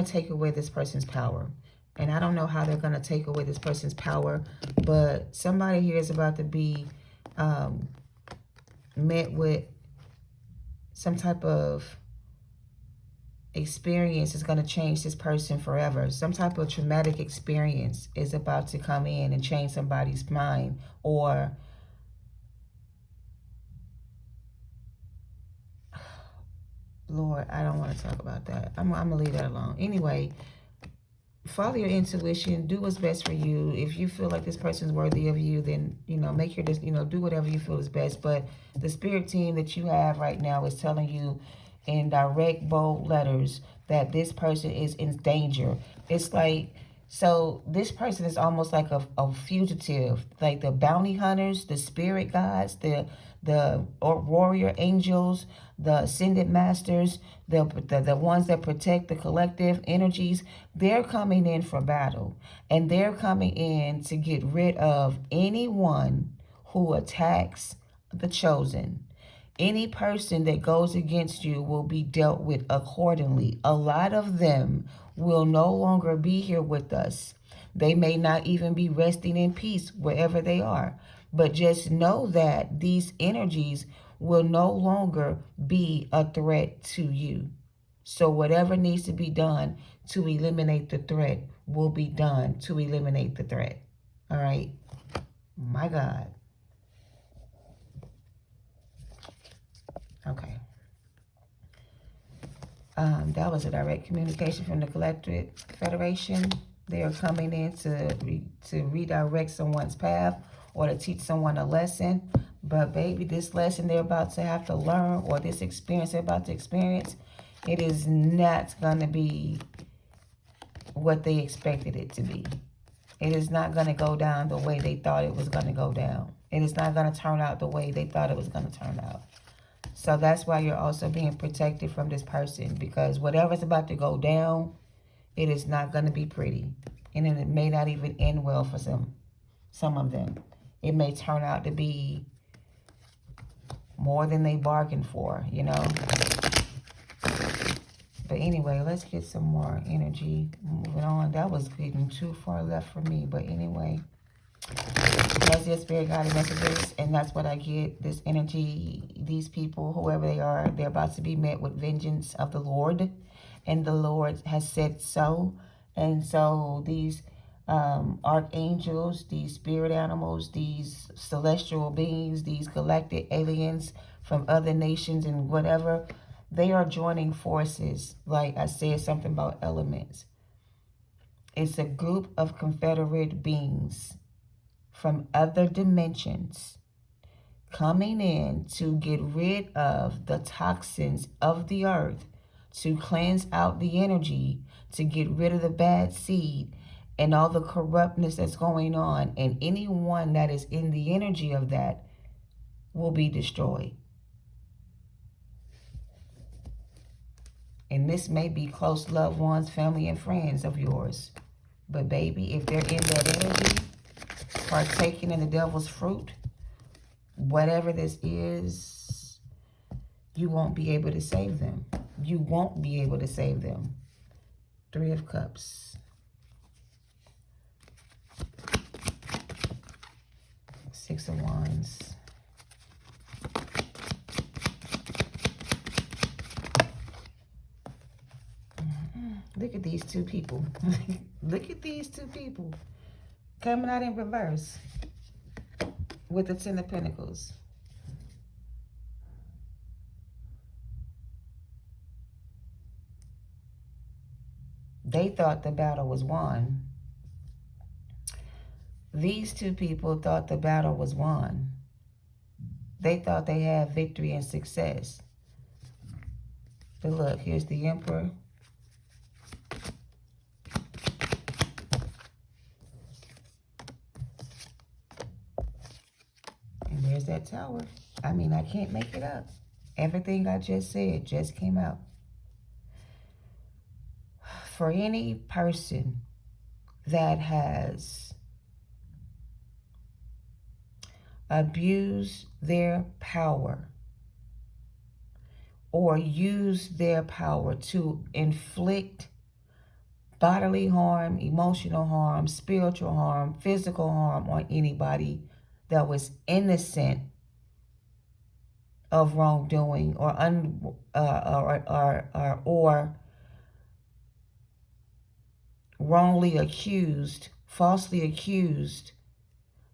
take away this person's power. And I don't know how they're going to take away this person's power, but somebody here is about to be met with some type of experience is going to change this person forever. Some type of traumatic experience is about to come in and change somebody's mind, or Lord, I don't want to talk about that. I'm going to leave that alone. Anyway, follow your intuition. Do what's best for you. If you feel like this person's worthy of you, then, make your, do whatever you feel is best. But the spirit team that you have right now is telling you in direct, bold letters that this person is in danger. It's like, so this person is almost like a fugitive, like the bounty hunters, the spirit gods, the warrior angels, the ascended masters, the ones that protect the collective energies. They're coming in for battle, and they're coming in to get rid of anyone who attacks the chosen. Any person that goes against you will be dealt with accordingly. A lot of them will no longer be here with us. They may not even be resting in peace wherever they are. But just know that these energies will no longer be a threat to you. So whatever needs to be done to eliminate the threat will be done to eliminate the threat. All right? My God. Okay. That was a direct communication from the Collective Federation. They are coming in to redirect someone's path or to teach someone a lesson. But baby, this lesson they're about to have to learn, or this experience they're about to experience, it is not going to be what they expected it to be. It is not going to go down the way they thought it was going to go down. It is not going to turn out the way they thought it was going to turn out. So that's why you're also being protected from this person, because whatever's about to go down, it is not going to be pretty. And it may not even end well for some of them. It may turn out to be more than they bargained for, But anyway, let's get some more energy. Moving on. That was getting too far left for me. But anyway, that's your spirit guided messages, and that's what I get. This energy, these people, whoever they are, they're about to be met with vengeance of the Lord, and the Lord has said so. And so these archangels, these spirit animals, these celestial beings, these galactic aliens from other nations and whatever, they are joining forces. Like I said, something about elements. It's a group of confederate beings from other dimensions coming in to get rid of the toxins of the earth, to cleanse out the energy, to get rid of the bad seed and all the corruptness that's going on. And anyone that is in the energy of that will be destroyed. And this may be close loved ones, family, and friends of yours. But baby, if they're in that energy, partaking in the devil's fruit, whatever this is, you won't be able to save them. You won't be able to save them. 3 of Cups. 6 of Wands. Look at these two people. Look at these two people coming out in reverse with the 10 of Pentacles. They thought the battle was won. These two people thought the battle was won. They thought they had victory and success. But look, here's the Emperor. And there's that Tower. I mean, I can't make it up. Everything I just said just came out. For any person that has abused their power or used their power to inflict bodily harm, emotional harm, spiritual harm, physical harm on anybody that was innocent of wrongdoing or wrongly accused, falsely accused.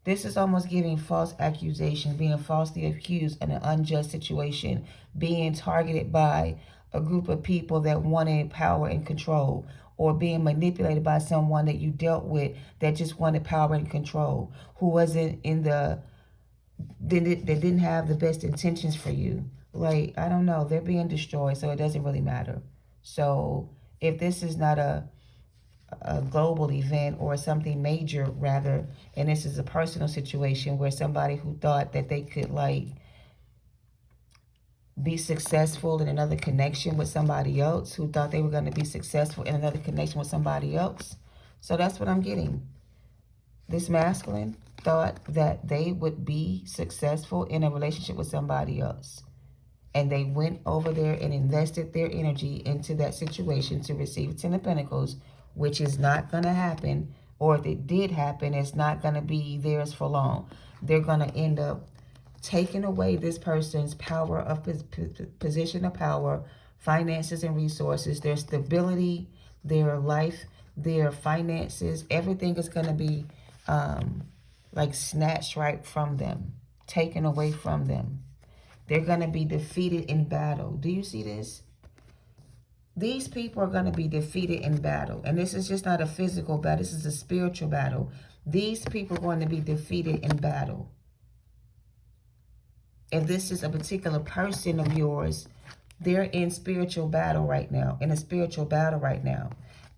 This is almost giving false accusation, being falsely accused in an unjust situation, being targeted by a group of people that wanted power and control, or being manipulated by someone that you dealt with that just wanted power and control, who wasn't in the, they didn't have the best intentions for you. Like, I don't know, they're being destroyed, so it doesn't really matter. So if this is not a global event or something major rather, and this is a personal situation where somebody who thought that they could like be successful in another connection with somebody else, who thought they were going to be successful in another connection with somebody else. So that's what I'm getting. This masculine thought that they would be successful in a relationship with somebody else, and they went over there and invested their energy into that situation to receive 10 of Pentacles, which is not going to happen. Or if it did happen, it's not going to be theirs for long. They're going to end up taking away this person's power of position of power, finances and resources, their stability, their life, their finances. Everything is going to be like snatched right from them, taken away from them. They're going to be defeated in battle. Do you see this? These people are going to be defeated in battle. And this is just not a physical battle. This is a spiritual battle. These people are going to be defeated in battle. If this is a particular person of yours, they're in spiritual battle right now. In a spiritual battle right now.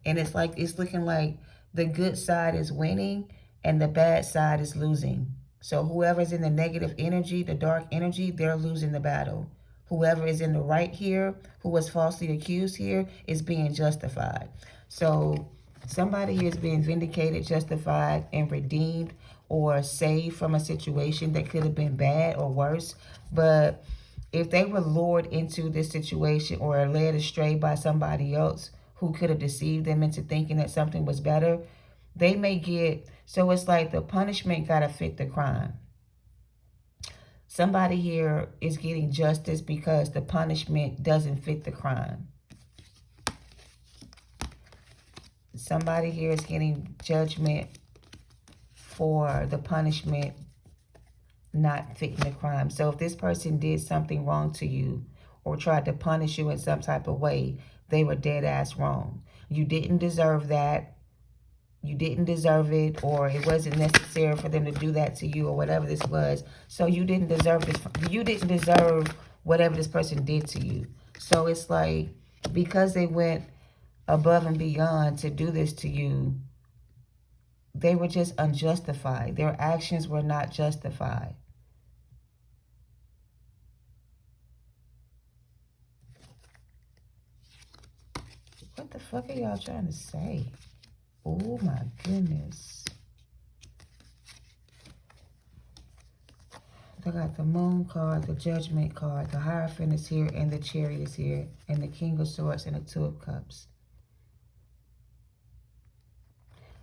And it's like, it's looking like the good side is winning and the bad side is losing. So whoever's in the negative energy, the dark energy, they're losing the battle. Whoever is in the right here, who was falsely accused here, is being justified. So somebody here is being vindicated, justified, and redeemed, or saved from a situation that could have been bad or worse. But if they were lured into this situation or led astray by somebody else who could have deceived them into thinking that something was better, they may get, so it's like the punishment got to fit the crime. Somebody here is getting justice because the punishment doesn't fit the crime. Somebody here is getting judgment for the punishment not fitting the crime. So if this person did something wrong to you or tried to punish you in some type of way, they were dead ass wrong. You didn't deserve that. You didn't deserve it, or it wasn't necessary for them to do that to you, or whatever this was. So you didn't deserve this. You didn't deserve whatever this person did to you. So it's like, because they went above and beyond to do this to you, they were just unjustified. Their actions were not justified. What the fuck are y'all trying to say? Oh my goodness. I got the Moon card, the Judgment card, the Hierophant is here, and the Chariot is here, and the King of Swords and the Two of Cups.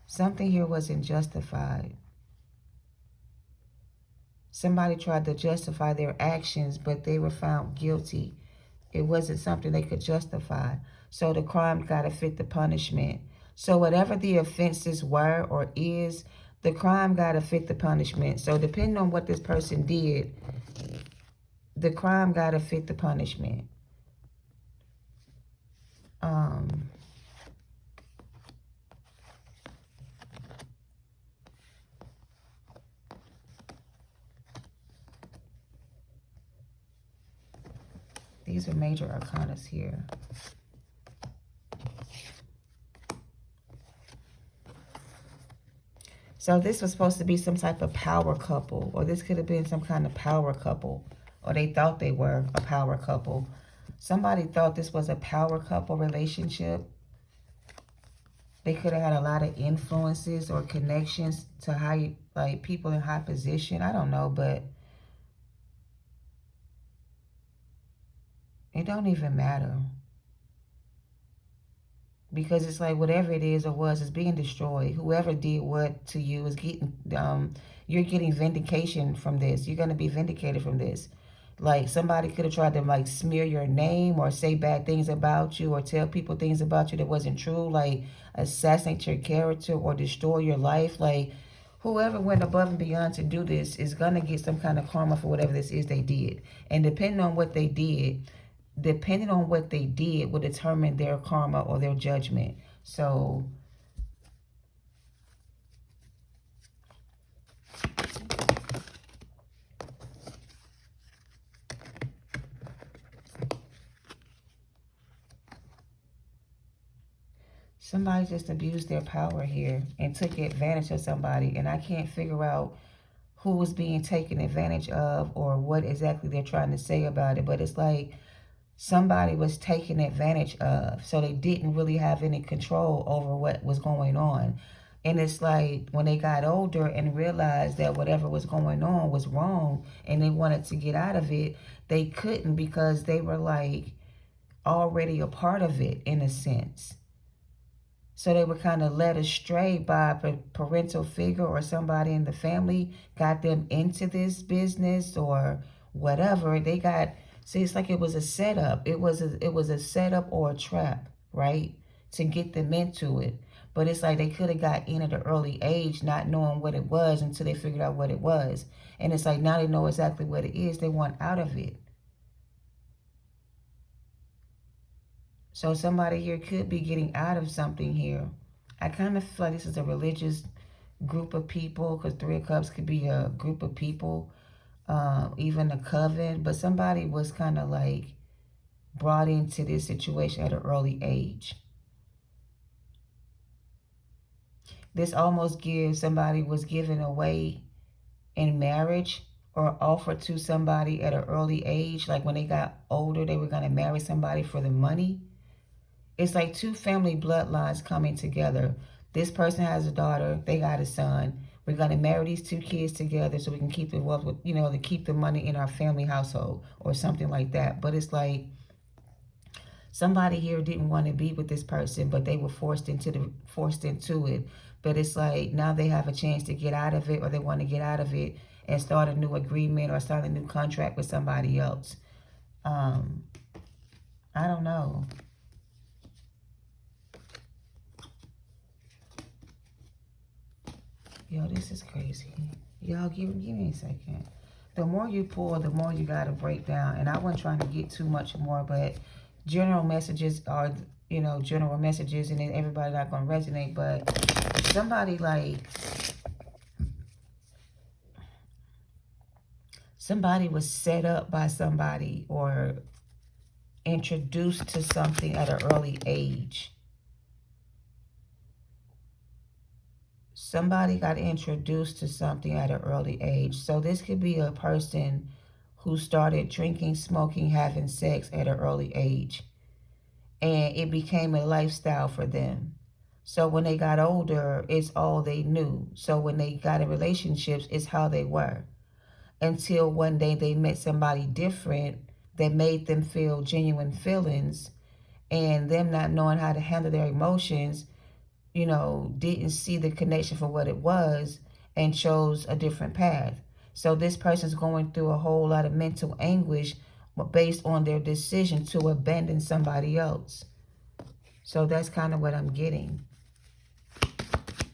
Something here wasn't justified. Somebody tried to justify their actions, but they were found guilty. It wasn't something they could justify. So the crime got to fit the punishment. So whatever the offenses were or is, the crime got to fit the punishment. So depending on what this person did, the crime got to fit the punishment. These are major arcanas here. So this was supposed to be some type of power couple, or this could have been some kind of power couple, or they thought they were a power couple. Somebody thought this was a power couple relationship. They could have had a lot of influences or connections to high, like people in high position. I don't know, but it don't even matter. Because it's like whatever it is or was is being destroyed. Whoever did what to you is getting, you're getting vindication from this. You're going to be vindicated from this. Like somebody could have tried to like smear your name or say bad things about you or tell people things about you that wasn't true. Like assassinate your character or destroy your life. Like whoever went above and beyond to do this is going to get some kind of karma for whatever this is they did. And depending on what they did, will determine their karma or their judgment. So somebody just abused their power here and took advantage of somebody. And I can't figure out who was being taken advantage of or what exactly they're trying to say about it. But it's like somebody was taken advantage of. So they didn't really have any control over what was going on. And it's like when they got older and realized that whatever was going on was wrong and they wanted to get out of it, they couldn't because they were like already a part of it in a sense. So they were kind of led astray by a parental figure or somebody in the family got them into this business or whatever. They got, see, it's like it was a setup. It was a setup or a trap, right? To get them into it. But it's like they could have got in at an early age not knowing what it was until they figured out what it was. And it's like now they know exactly what it is. They want out of it. So somebody here could be getting out of something here. I kind of feel like this is a religious group of people because Three of Cups could be a group of people, even a coven. But somebody was kind of like brought into this situation at an early age. This almost gives somebody was given away in marriage or offered to somebody at an early age. Like when they got older, they were going to marry somebody for the money. It's like two family bloodlines coming together. This person has a daughter. They got a son. We're going to marry these two kids together so we can keep the wealth, to keep the money in our family household or something like that. But it's like somebody here didn't want to be with this person, but they were forced into it. But it's like now they have a chance to get out of it, or they want to get out of it and start a new agreement or start a new contract with somebody else. I don't know. Yo, this is crazy. Y'all, give me a second. The more you pull, the more you got to break down. And I wasn't trying to get too much more, but general messages are, general messages, and then everybody not going to resonate. But somebody was set up by somebody or introduced to something at an early age. Somebody got introduced to something at an early age. So this could be a person who started drinking, smoking, having sex at an early age. And it became a lifestyle for them. So when they got older, it's all they knew. So when they got in relationships, it's how they were. Until one day they met somebody different that made them feel genuine feelings. And them not knowing how to handle their emotions, didn't see the connection for what it was and chose a different path. So this person's going through a whole lot of mental anguish based on their decision to abandon somebody else. So that's kind of what I'm getting.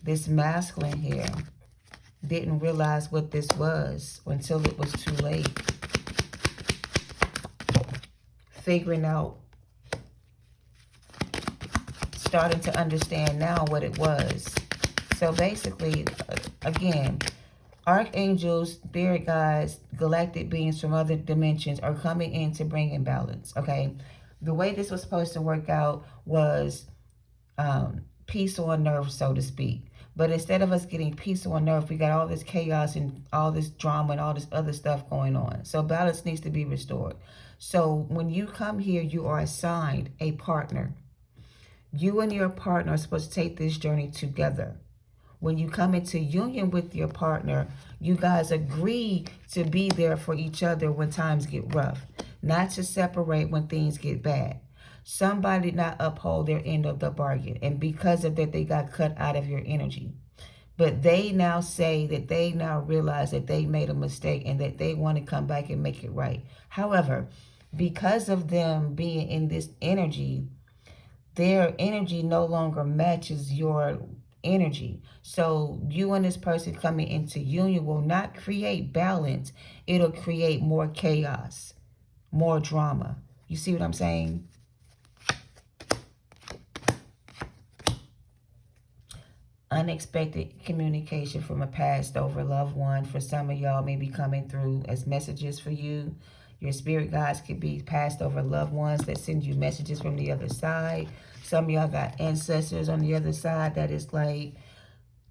This masculine here didn't realize what this was until it was too late. Figuring out, starting to understand now what it was. So basically, again, Archangels, spirit guides, galactic beings from other dimensions are coming in to bring in balance, okay? The way this was supposed to work out was peace on nerve, so to speak. But instead of us getting peace on nerve, we got all this chaos and all this drama and all this other stuff going on. So balance needs to be restored. So when you come here, you are assigned a partner. You and your partner are supposed to take this journey together. When you come into union with your partner, you guys agree to be there for each other when times get rough, not to separate when things get bad. Somebody did not uphold their end of the bargain, and because of that, they got cut out of your energy. But they now say that they now realize that they made a mistake and that they want to come back and make it right. However, because of them being in this energy, their energy no longer matches your energy. So you and this person coming into union will not create balance. It'll create more chaos, more drama. You see what I'm saying? Unexpected communication from a passed over loved one. For some of y'all may be coming through as messages for you. Your spirit guides could be passed over loved ones that send you messages from the other side. Some of y'all got ancestors on the other side that is like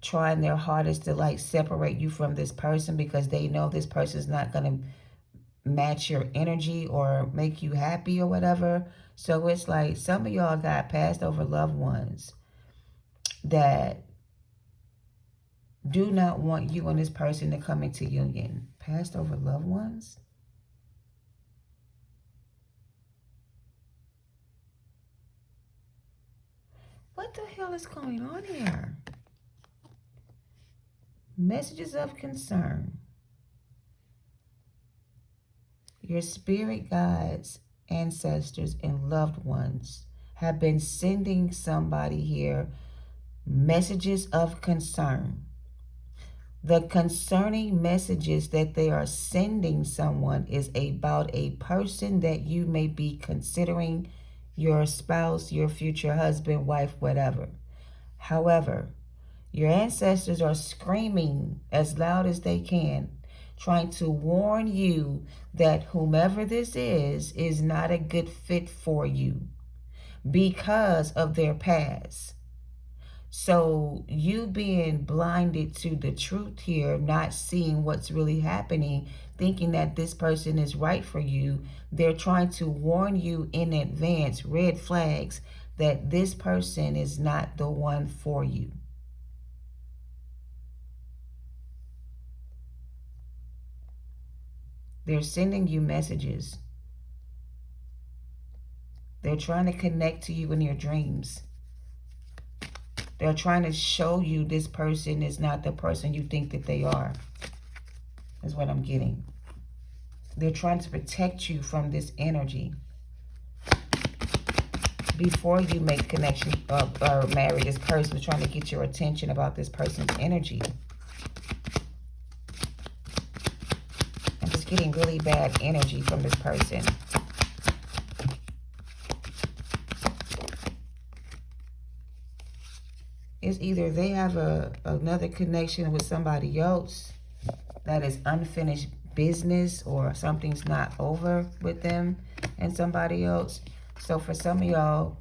trying their hardest to like separate you from this person because they know this person's not going to match your energy or make you happy or whatever. So it's like some of y'all got passed over loved ones that do not want you and this person to come into union. Passed over loved ones? What the hell is going on here? Messages of concern. Your spirit guides, ancestors, and loved ones have been sending somebody here messages of concern. The concerning messages that they are sending someone is about a person that you may be considering your spouse, your future husband, wife, whatever. However, your ancestors are screaming as loud as they can, trying to warn you that whomever this is not a good fit for you because of their past. So you being blinded to the truth here, not seeing what's really happening, thinking that this person is right for you, they're trying to warn you in advance, red flags, that this person is not the one for you. They're sending you messages. They're trying to connect to you in your dreams. They're trying to show you this person is not the person you think that they are. Is what I'm getting. They're trying to protect you from this energy. Before you make connection or marry this person, they're trying to get your attention about this person's energy. I'm just getting really bad energy from this person. It's either they have another connection with somebody else that is unfinished business, or something's not over with them and somebody else. So for some of y'all,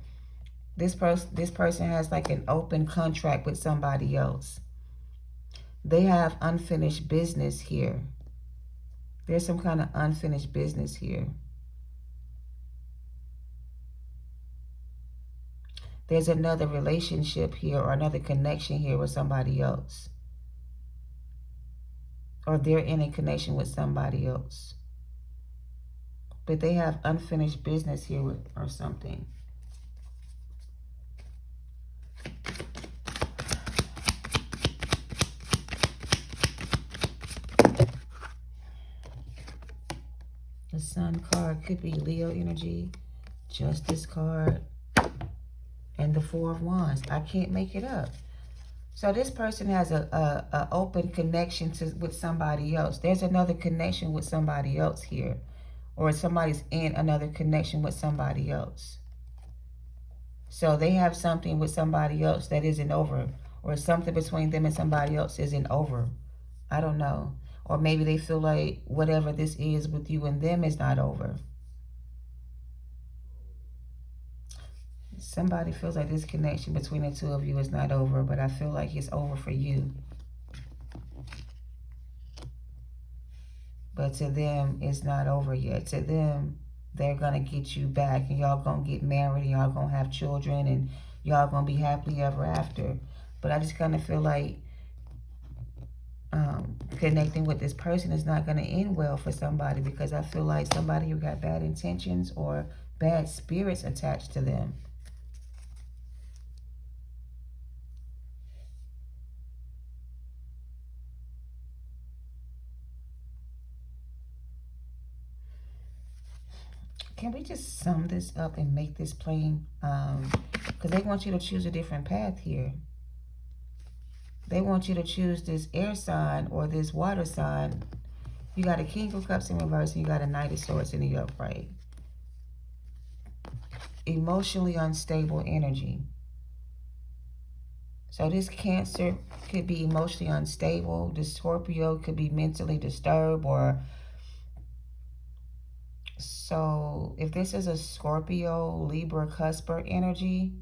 this person has like an open contract with somebody else. They have unfinished business here. There's some kind of unfinished business here. There's another relationship here or another connection here with somebody else. Or they're in a connection with somebody else. But they have unfinished business here with, or something. The Sun card could be Leo energy. Justice card. And the Four of Wands. I can't make it up. So this person has a open connection with somebody else. There's another connection with somebody else here. Or somebody's in another connection with somebody else. So they have something with somebody else that isn't over. Or something between them and somebody else isn't over. I don't know. Or maybe they feel like whatever this is with you and them is not over. Somebody feels like this connection between the two of you is not over, but I feel like it's over for you. But to them, it's not over yet. To them, they're going to get you back, and y'all going to get married, and y'all going to have children, and y'all going to be happily ever after. But I just kind of feel like connecting with this person is not going to end well for somebody, because I feel like somebody who got bad intentions or bad spirits attached to them. Can we just sum this up and make this plain? Because they want you to choose a different path here. They want you to choose this air sign or this water sign. You got a King of Cups in reverse, and you got a Knight of Swords in the upright. Emotionally unstable energy. So this Cancer could be emotionally unstable. This Scorpio could be mentally disturbed. Or so if this is a Scorpio, Libra, Cusper energy,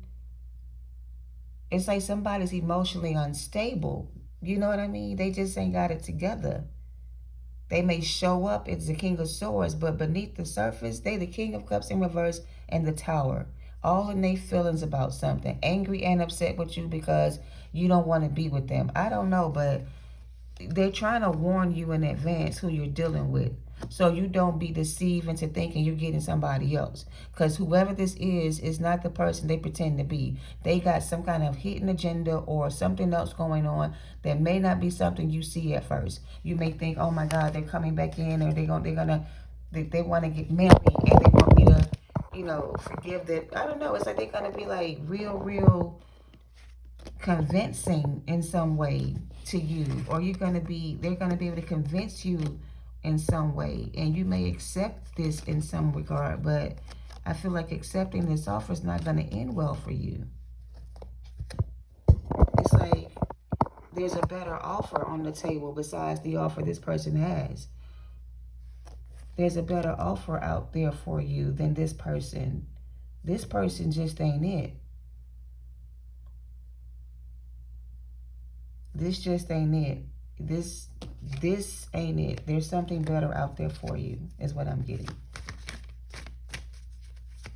it's like somebody's emotionally unstable. You know what I mean? They just ain't got it together. They may show up as the King of Swords, but beneath the surface, they the King of Cups in reverse and the Tower. All in their feelings about something. Angry and upset with you because you don't want to be with them. I don't know, but they're trying to warn you in advance who you're dealing with, so you don't be deceived into thinking you're getting somebody else. Because whoever this is not the person they pretend to be. They got some kind of hidden agenda or something else going on that may not be something you see at first. You may think, oh my God, they're coming back in, or they want to get married, and they want me to, forgive that. I don't know. It's like they're gonna be like real convincing in some way to you, or they're going to be able to convince you in some way, and you may accept this in some regard, but I feel like accepting this offer is not going to end well for you. It's like there's a better offer on the table besides the offer this person has. There's a better offer out there for you than this person. This person just ain't it. This just ain't it. This ain't it. There's something better out there for you, is what I'm getting.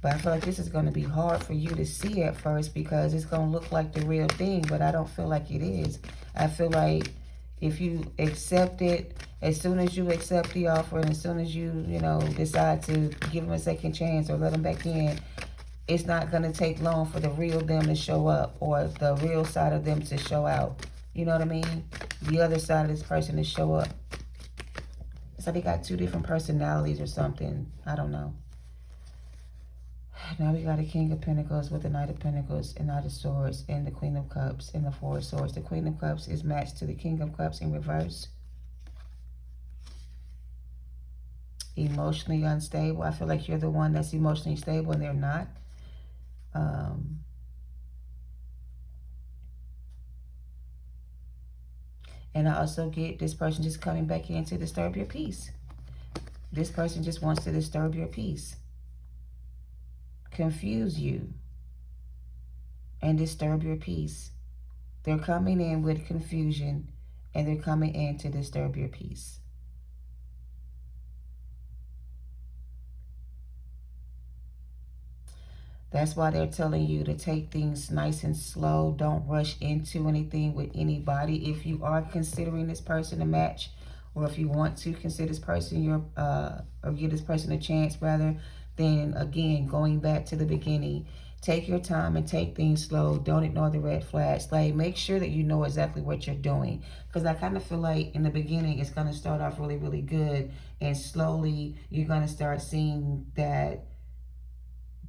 But I feel like this is going to be hard for you to see at first, because it's going to look like the real thing, but I don't feel like it is. I feel like if you accept it, as soon as you accept the offer, and as soon as you, decide to give them a second chance or let them back in, it's not going to take long for the real them to show up, or the real side of them to show out. You know what I mean? The other side of this person to show up. So they got two different personalities or something. I don't know. Now we got a King of Pentacles with the Knight of Pentacles and Knight of Swords and the Queen of Cups and the Four of Swords. The Queen of Cups is matched to the King of Cups in reverse. Emotionally unstable. I feel like you're the one that's emotionally stable and they're not. And I also get this person just coming back in to disturb your peace. This person just wants to disturb your peace, confuse you, and disturb your peace. They're coming in with confusion, and they're coming in to disturb your peace. That's why they're telling you to take things nice and slow. Don't rush into anything with anybody. If you are considering this person a match, or if you want to consider this person or give this person a chance rather, then again, going back to the beginning, take your time and take things slow. Don't ignore the red flags. Like, make sure that you know exactly what you're doing. Because I kind of feel like in the beginning, it's going to start off really, really good. And slowly, you're going to start seeing that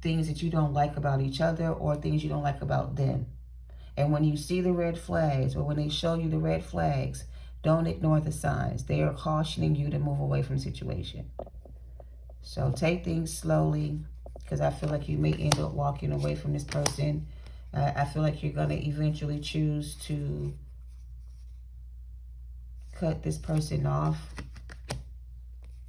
things that you don't like about each other, or things you don't like about them. And when you see the red flags, or when they show you the red flags, don't ignore the signs. They are cautioning you to move away from the situation. So take things slowly, because I feel like you may end up walking away from this person. I feel like you're going to eventually choose to cut this person off.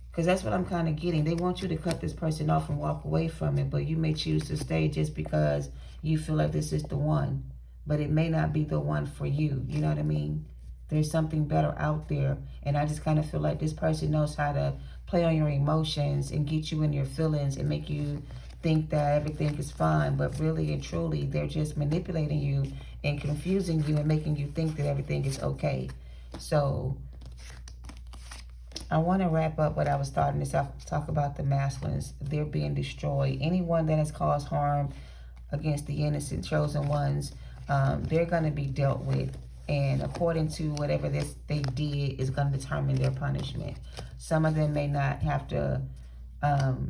Because that's what I'm kind of getting. They want you to cut this person off and walk away from it. But you may choose to stay just because you feel like this is the one. But it may not be the one for you. You know what I mean? There's something better out there. And I just kind of feel like this person knows how to play on your emotions and get you in your feelings and make you think that everything is fine. But really and truly, they're just manipulating you and confusing you and making you think that everything is okay. So I want to wrap up what I was starting to talk about the masculines. They're being destroyed. Anyone that has caused harm against the innocent chosen ones, they're going to be dealt with. And according to whatever they did is going to determine their punishment. Some of them may not have to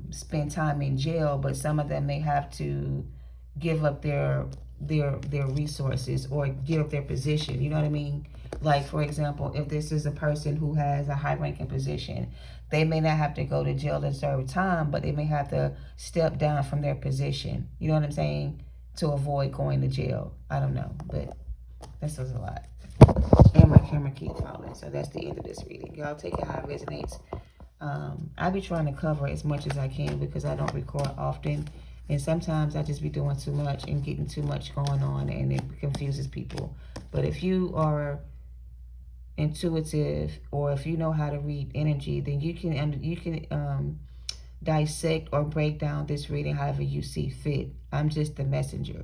spend time in jail, but some of them may have to give up their resources or give up their position. You know what I mean? Like, for example, if this is a person who has a high-ranking position, they may not have to go to jail and serve time, but they may have to step down from their position. You know what I'm saying? To avoid going to jail. I don't know, but this is a lot. And my camera keeps falling, so that's the end of this reading. Y'all take it how it resonates. I be trying to cover as much as I can because I don't record often. And sometimes I just be doing too much and getting too much going on, and it confuses people. But if you are intuitive, or if you know how to read energy, then you can dissect or break down this reading however you see fit. I'm just the messenger.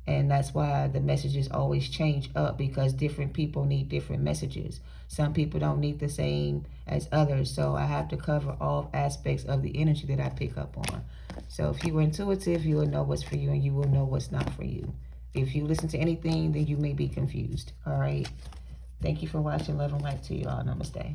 And that's why the messages always change up, because different people need different messages. Some people don't need the same as others. So I have to cover all aspects of the energy that I pick up on. So if you are intuitive, you will know what's for you and you will know what's not for you. If you listen to anything, then you may be confused. All right. Thank you for watching. Love and light to you all. Namaste.